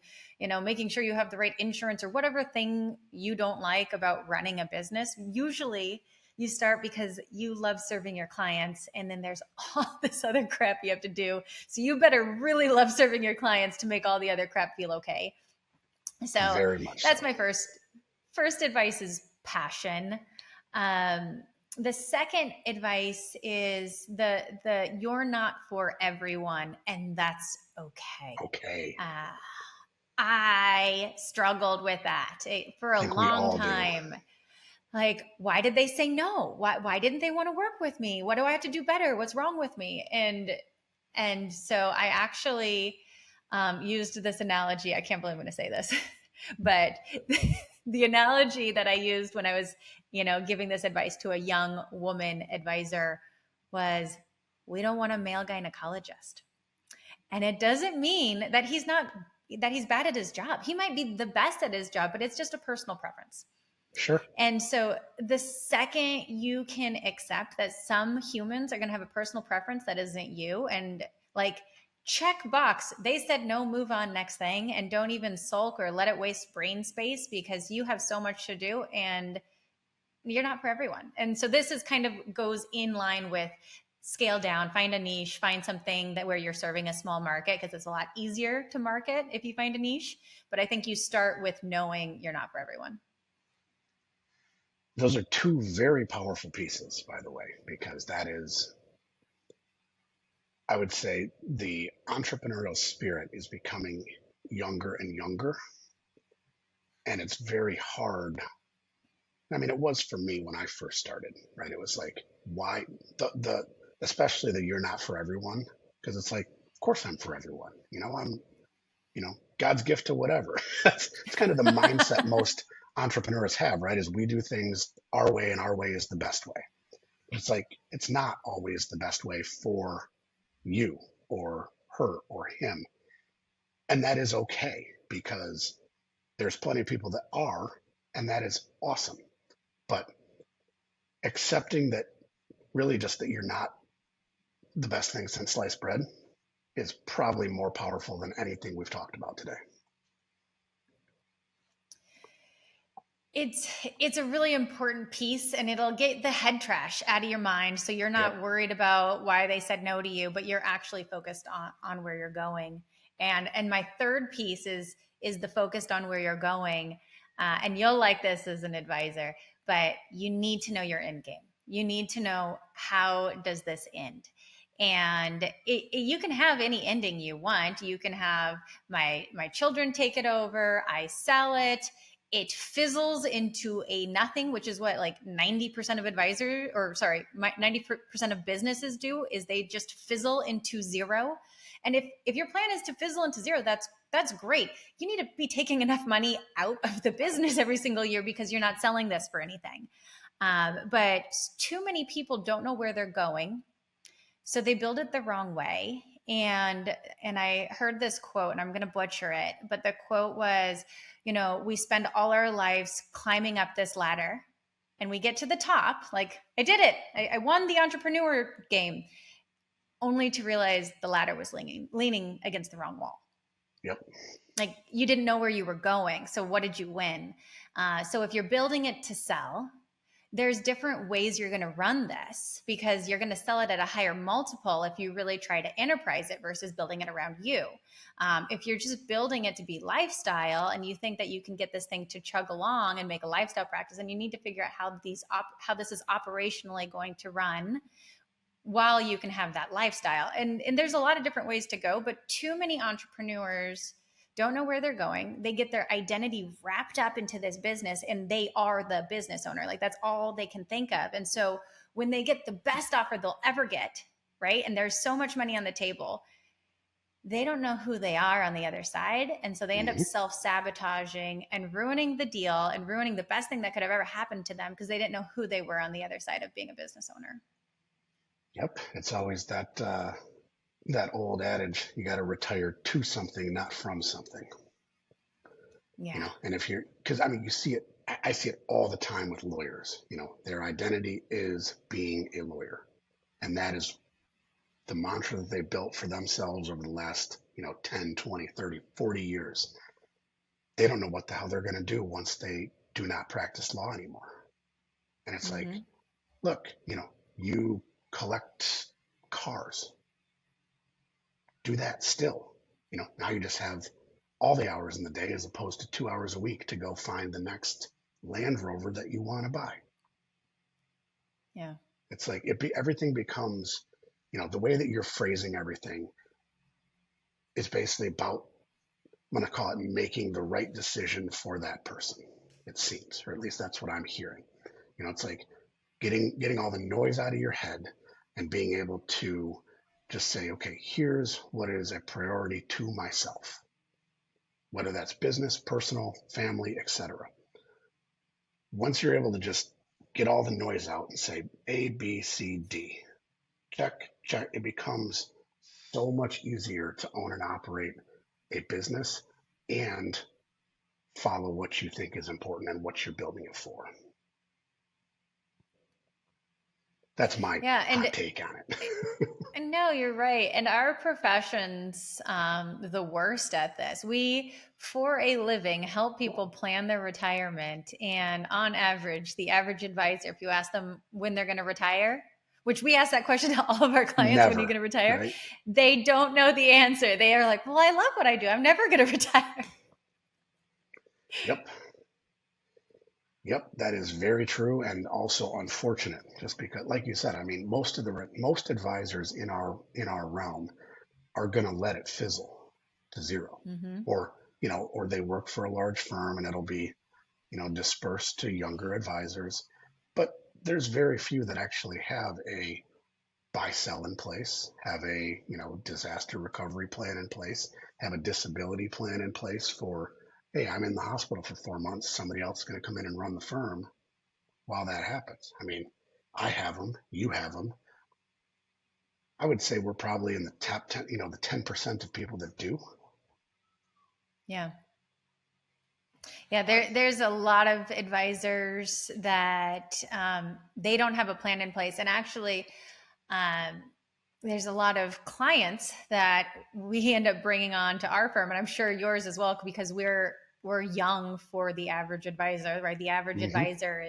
making sure you have the right insurance or whatever thing you don't like about running a business. Usually you start because you love serving your clients, and then there's all this other crap you have to do, so you better really love serving your clients to make all the other crap feel okay. So Very much that's so. my first advice is passion. The second advice is the you're not for everyone, and that's okay. Okay. I struggled with that for a I think we long all do. time. Like, why did they say no? Why didn't they want to work with me? What do I have to do better? What's wrong with me? And so I actually used this analogy. I can't believe I'm going to say this, but the analogy that I used when I was, giving this advice to a young woman advisor was, we don't want a male gynecologist. And it doesn't mean that he's bad at his job. He might be the best at his job, but it's just a personal preference. Sure. And so the second you can accept that some humans are going to have a personal preference that isn't you, and like, check box, they said no, move on, next thing, and don't even sulk or let it waste brain space, because you have so much to do and you're not for everyone. And so this is kind of goes in line with scale down, find a niche, find something that where you're serving a small market, because it's a lot easier to market if you find a niche. But I think you start with knowing you're not for everyone. Those are two very powerful pieces, by the way, because that is, I would say, the entrepreneurial spirit is becoming younger and younger. And it's very hard. I mean, it was for me when I first started, right? It was like, why especially the you're not for everyone, because it's like, of course I'm for everyone. I'm, God's gift to whatever. It's kind of the mindset most entrepreneurs have, right? Is we do things our way and our way is the best way. It's like, it's not always the best way for you or her or him. And that is okay, because there's plenty of people that are, and that is awesome. But accepting that, really just that you're not the best thing since sliced bread, is probably more powerful than anything we've talked about today. It's a really important piece, and it'll get the head trash out of your mind, so you're not Yep. worried about why they said no to you, but you're actually focused on where you're going. And my third piece is the focused on where you're going. And you'll like this as an advisor, but you need to know your end game. You need to know, how does this end? And you can have any ending you want. You can have my children take it over, I sell it, it fizzles into a nothing, which is what like 90% of advisors, or sorry, 90% of businesses do, is they just fizzle into zero. And if your plan is to fizzle into zero, that's great. You need to be taking enough money out of the business every single year, because you're not selling this for anything. But too many people don't know where they're going, so they build it the wrong way. And I heard this quote, and I'm going to butcher it, but the quote was, we spend all our lives climbing up this ladder, and we get to the top, like, I did it, I won the entrepreneur game, only to realize the ladder was leaning against the wrong wall. Yep. Like, you didn't know where you were going, so what did you win? So if you're building it to sell, there's different ways you're going to run this, because you're going to sell it at a higher multiple if you really try to enterprise it versus building it around you. If you're just building it to be lifestyle, and you think that you can get this thing to chug along and make a lifestyle practice, and you need to figure out how this is operationally going to run while you can have that lifestyle. And there's a lot of different ways to go, but too many entrepreneurs don't know where they're going. They get their identity wrapped up into this business, and they are the business owner. Like, that's all they can think of. And so when they get the best offer they'll ever get, right, and there's so much money on the table, they don't know who they are on the other side. And so they end up self-sabotaging and ruining the deal and ruining the best thing that could have ever happened to them, because they didn't know who they were on the other side of being a business owner. Yep. It's always that old adage, you got to retire to something, not from something. Yeah. And because I mean, you see it, I see it all the time with lawyers. Their identity is being a lawyer. And that is the mantra that they built for themselves over the last, 10, 20, 30, 40 years. They don't know what the hell they're going to do once they do not practice law anymore. And it's like, look, you collect cars. Do that still. Now you just have all the hours in the day, as opposed to 2 hours a week to go find the next Land Rover that you want to buy. Yeah. It's like everything becomes, the way that you're phrasing everything is basically about, I'm going to call it, making the right decision for that person, it seems, or at least that's what I'm hearing. It's like getting all the noise out of your head and being able to just say, okay, here's what is a priority to myself, whether that's business, personal, family, etc. Once you're able to just get all the noise out and say A, B, C, D, check, check, it becomes so much easier to own and operate a business and follow what you think is important and what you're building it for. That's my Yeah, hot take on it. no, you're right. And our profession's the worst at this. We, for a living, help people plan their retirement. And on average, the average advisor, if you ask them when they're going to retire, which we ask that question to all of our clients, when are you going to Never, retire? right? They don't know the answer. They are like, well, I love what I do. I'm never going to retire. Yep. Yep, that is very true and also unfortunate. Just because, like you said, I mean, most advisors in our realm are going to let it fizzle to zero, Mm-hmm. or or they work for a large firm and it'll be dispersed to younger advisors. But there's very few that actually have a buy sell in place, have a disaster recovery plan in place, have a disability plan in place for, hey, I'm in the hospital for 4 months, somebody else is going to come in and run the firm while that happens. I mean, I have them, you have them. I would say we're probably in the top 10, the 10% of people that do. Yeah. Yeah, there's a lot of advisors that they don't have a plan in place. And actually, um, there's a lot of clients that we end up bringing on to our firm, and I'm sure yours as well, because we're young for the average advisor, right? The average Mm-hmm. advisor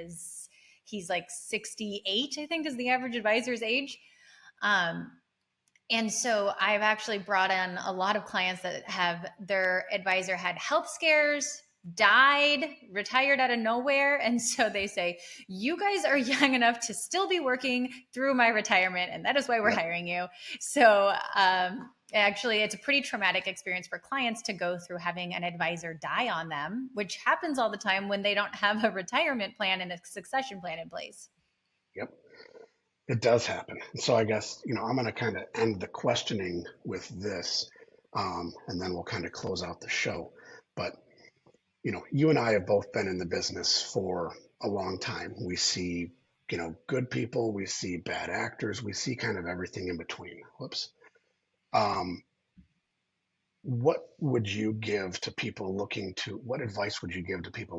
he's like 68, I think, is the average advisor's age. Um, and so I've actually brought in a lot of clients that have their advisor had health scares, died, retired out of nowhere. And so they say, you guys are young enough to still be working through my retirement. And that is why we're Yep. hiring you. So actually, it's a pretty traumatic experience for clients to go through having an advisor die on them, which happens all the time when they don't have a retirement plan and a succession plan in place. Yep. It does happen. So I guess, I'm going to kind of end the questioning with this, and then we'll kind of close out the show. But, you and I have both been in the business for a long time. We see, good people, we see bad actors, we see kind of everything in between. Whoops. What advice would you give to people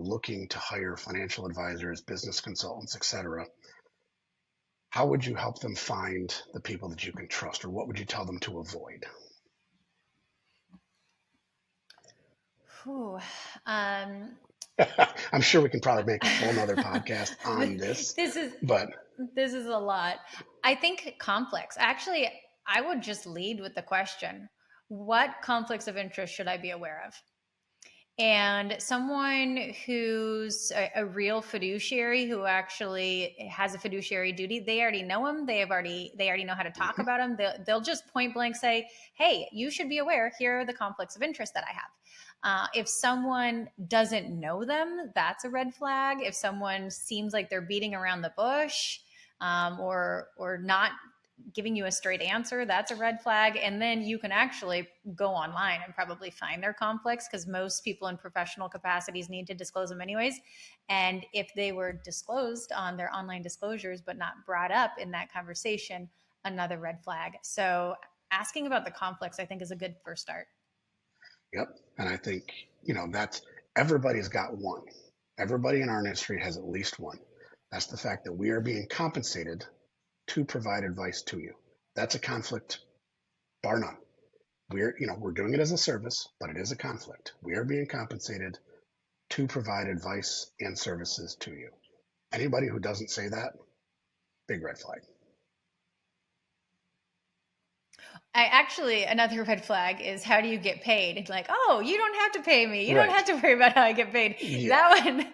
looking to hire financial advisors, business consultants, etc.? How would you help them find the people that you can trust, or what would you tell them to avoid? Whew. I'm sure we can probably make a whole nother podcast on this, but this is a lot. I think conflicts. Actually, I would just lead with the question, what conflicts of interest should I be aware of? And someone who's a real fiduciary, who actually has a fiduciary duty, they already know them. They already know how to talk mm-hmm. about them. They'll just point blank say, hey, you should be aware, here are the conflicts of interest that I have. If someone doesn't know them, that's a red flag. If someone seems like they're beating around the bush, or not giving you a straight answer, that's a red flag. And then you can actually go online and probably find their conflicts, because most people in professional capacities need to disclose them anyways. And if they were disclosed on their online disclosures but not brought up in that conversation, another red flag. So asking about the conflicts, I think, is a good first start. Yep. And I think, that's, everybody's got one. Everybody in our industry has at least one. That's the fact that we are being compensated to provide advice to you. That's a conflict, bar none. We're doing it as a service, but it is a conflict. We are being compensated to provide advice and services to you. Anybody who doesn't say that, big red flag. Another red flag is, how do you get paid? It's like, oh, you don't have to pay me. You Right. don't have to worry about how I get paid. Yeah.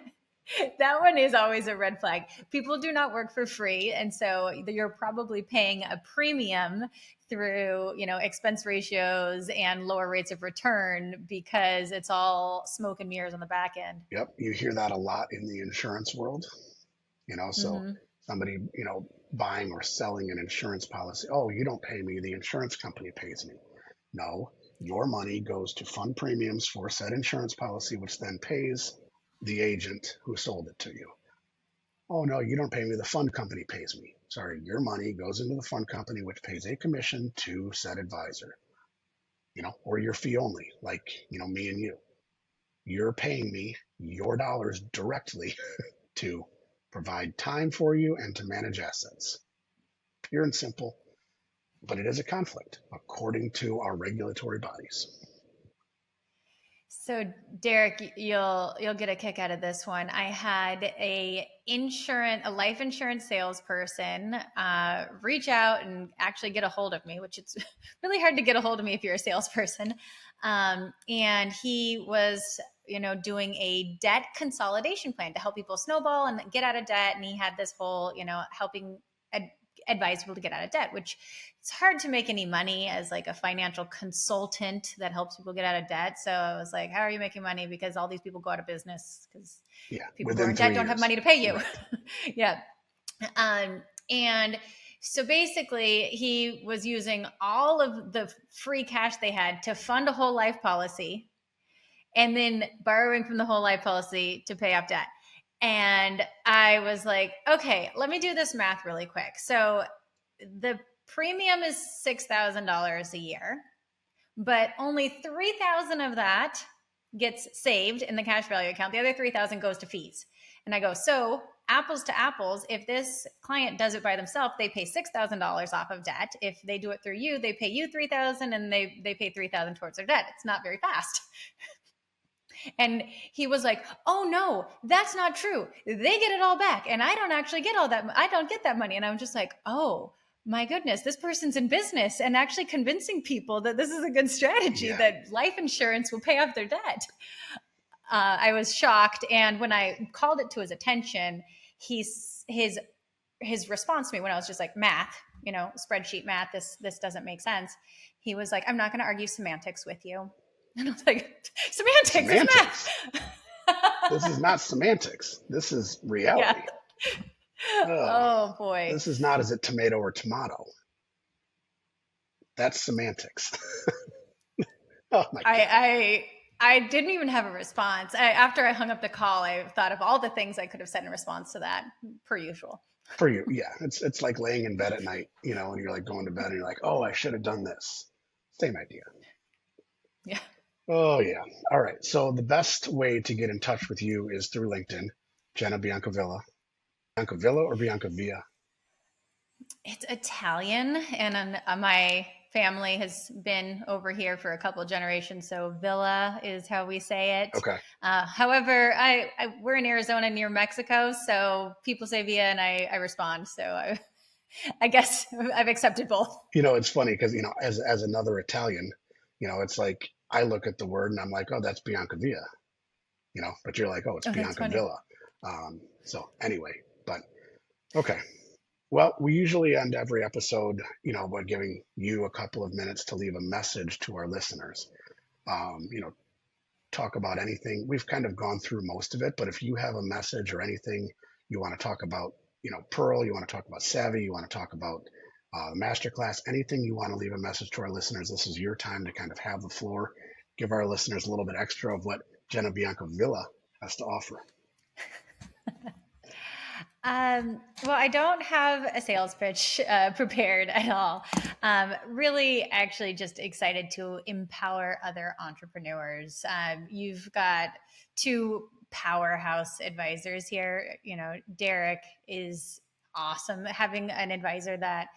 That one is always a red flag. People do not work for free. And so you're probably paying a premium through, expense ratios and lower rates of return, because it's all smoke and mirrors on the back end. Yep. You hear that a lot in the insurance world. So Mm-hmm. somebody, buying or selling an insurance policy. Oh, you don't pay me. The insurance company pays me. No, your money goes to fund premiums for said insurance policy, which then pays the agent who sold it to you. Oh, no, you don't pay me. The fund company pays me. Sorry, your money goes into the fund company, which pays a commission to said advisor, or your fee only, like, me and you. You're paying me your dollars directly to provide time for you and to manage assets. Pure and simple, but it is a conflict according to our regulatory bodies. So Derek, you'll get a kick out of this one. I had a life insurance salesperson reach out and actually get a hold of me, which it's really hard to get a hold of me if you're a salesperson. And he was, doing a debt consolidation plan to help people snowball and get out of debt. And he had this whole, helping advise people to get out of debt, which it's hard to make any money as like a financial consultant that helps people get out of debt. So I was like, how are you making money? Because all these people go out of business because people who are in debt don't have money to pay you. Right. Yeah. And so basically he was using all of the free cash they had to fund a whole life policy and then borrowing from the whole life policy to pay off debt. And I was like, okay, let me do this math really quick. So the premium is $6,000 a year, but only $3,000 of that gets saved in the cash value account. The other $3,000 goes to fees. And I go, so apples to apples, if this client does it by themselves, they pay $6,000 off of debt. If they do it through you, they pay you $3,000 and they pay $3,000 towards their debt. It's not very fast. And he was like, oh no, that's not true. They get it all back. And I don't actually get all that. I don't get that money. And I'm just like, oh my goodness, this person's in business and actually convincing people that this is a good strategy, that life insurance will pay off their debt. I was shocked. And when I called it to his attention, his response to me when I was just like, math, spreadsheet math, this doesn't make sense. He was like, I'm not going to argue semantics with you. And I was like, semantics. This is not semantics. This is reality. Yeah. Oh boy. This is not, is it tomato or tomato? That's semantics. Oh my God. I didn't even have a response. After I hung up the call, I thought of all the things I could have said in response to that, per usual. For you, yeah. It's like laying in bed at night, and you're like going to bed and you're like, oh, I should have done this. Same idea. Yeah. Oh, yeah. All right. So the best way to get in touch with you is through LinkedIn, Jenna Biancavilla. Biancavilla or Biancavilla? It's Italian, and my family has been over here for a couple of generations, so Villa is how we say it. Okay. However, we're in Arizona near Mexico, so people say Villa, and I respond. So I guess I've accepted both. It's funny because, as another Italian, it's like I look at the word and I'm like, oh, that's Biancavilla, but you're like, oh, it's Biancavilla. So anyway, but okay. Well, we usually end every episode, by giving you a couple of minutes to leave a message to our listeners. Talk about anything. We've kind of gone through most of it, but if you have a message or anything you want to talk about, Pearl, you want to talk about Savvy, you want to talk about the masterclass, anything you want to leave a message to our listeners, this is your time to kind of have the floor, give our listeners a little bit extra of what Jenna Biancavilla has to offer. Well, I don't have a sales pitch prepared at all. Really, actually, just excited to empower other entrepreneurs. You've got two powerhouse advisors here. Derek is awesome. Having an advisor that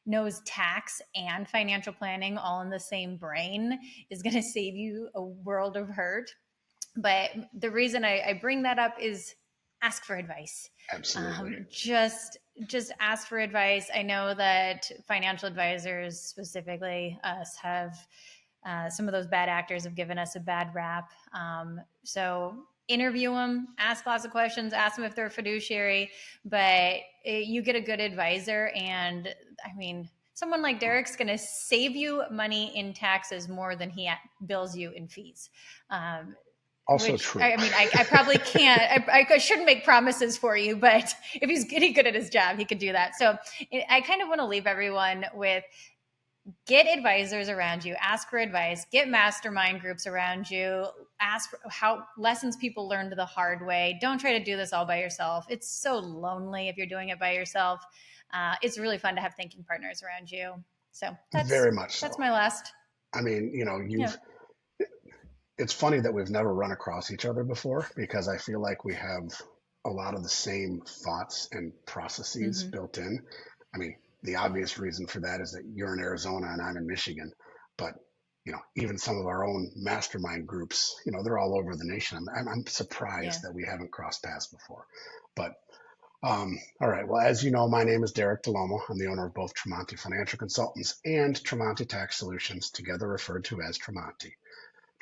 knows tax and financial planning all in the same brain is going to save you a world of hurt. But the reason I bring that up is ask for advice. Absolutely. Just ask for advice. I know that financial advisors, specifically us, have some of those bad actors have given us a bad rap. So interview them, ask lots of questions, ask them if they're a fiduciary, but you get a good advisor. And I mean, someone like Derek's going to save you money in taxes more than he bills you in fees. Also true. I mean, I probably can't, I shouldn't make promises for you, but if he's getting good at his job, he could do that. So I kind of want to leave everyone with, get advisors around you, ask for advice, get mastermind groups around you, ask for how lessons people learned the hard way. Don't try to do this all by yourself. It's so lonely if you're doing it by yourself. It's really fun to have thinking partners around you. So very much so. That's my last. I mean, it's funny that we've never run across each other before, because I feel like we have a lot of the same thoughts and processes built in. I mean, the obvious reason for that is that you're in Arizona and I'm in Michigan, but even some of our own mastermind groups, they're all over the nation. I'm surprised that we haven't crossed paths before. But all right. Well, as you know, my name is Derek DeLomo. I'm the owner of both Tremonti Financial Consultants and Tremonti Tax Solutions, together referred to as Tremonti.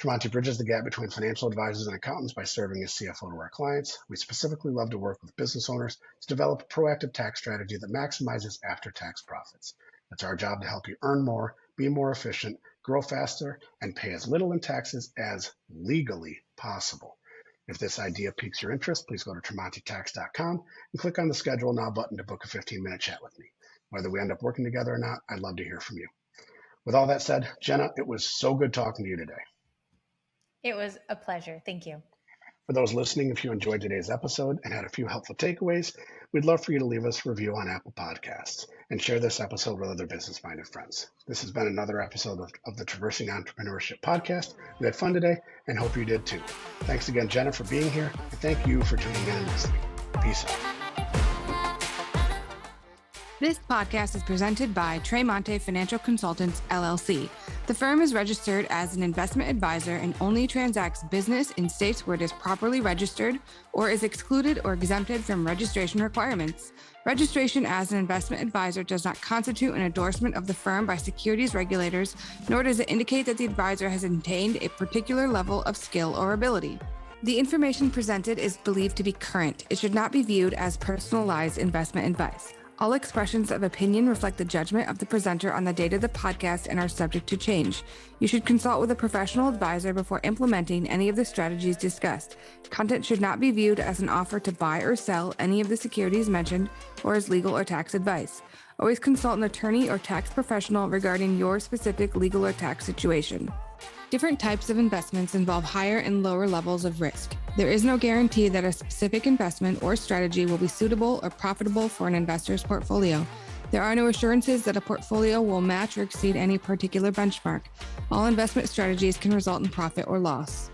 Tremonti bridges the gap between financial advisors and accountants by serving as CFO to our clients. We specifically love to work with business owners to develop a proactive tax strategy that maximizes after-tax profits. It's our job to help you earn more, be more efficient, grow faster, and pay as little in taxes as legally possible. If this idea piques your interest, please go to TremontiTax.com and click on the Schedule Now button to book a 15-minute chat with me. Whether we end up working together or not, I'd love to hear from you. With all that said, Jenna, it was so good talking to you today. It was a pleasure. Thank you. For those listening, if you enjoyed today's episode and had a few helpful takeaways, we'd love for you to leave us a review on Apple Podcasts and share this episode with other business-minded friends. This has been another episode of the Traversing Entrepreneurship podcast. We had fun today and hope you did too. Thanks again, Jenna, for being here, and thank you for tuning in and listening. Peace out. This podcast is presented by Tremonti Financial Consultants, LLC. The firm is registered as an investment advisor and only transacts business in states where it is properly registered or is excluded or exempted from registration requirements. Registration as an investment advisor does not constitute an endorsement of the firm by securities regulators, nor does it indicate that the advisor has attained a particular level of skill or ability. The information presented is believed to be current. It should not be viewed as personalized investment advice. All expressions of opinion reflect the judgment of the presenter on the date of the podcast and are subject to change. You should consult with a professional advisor before implementing any of the strategies discussed. Content should not be viewed as an offer to buy or sell any of the securities mentioned or as legal or tax advice. Always consult an attorney or tax professional regarding your specific legal or tax situation. Different types of investments involve higher and lower levels of risk. There is no guarantee that a specific investment or strategy will be suitable or profitable for an investor's portfolio. There are no assurances that a portfolio will match or exceed any particular benchmark. All investment strategies can result in profit or loss.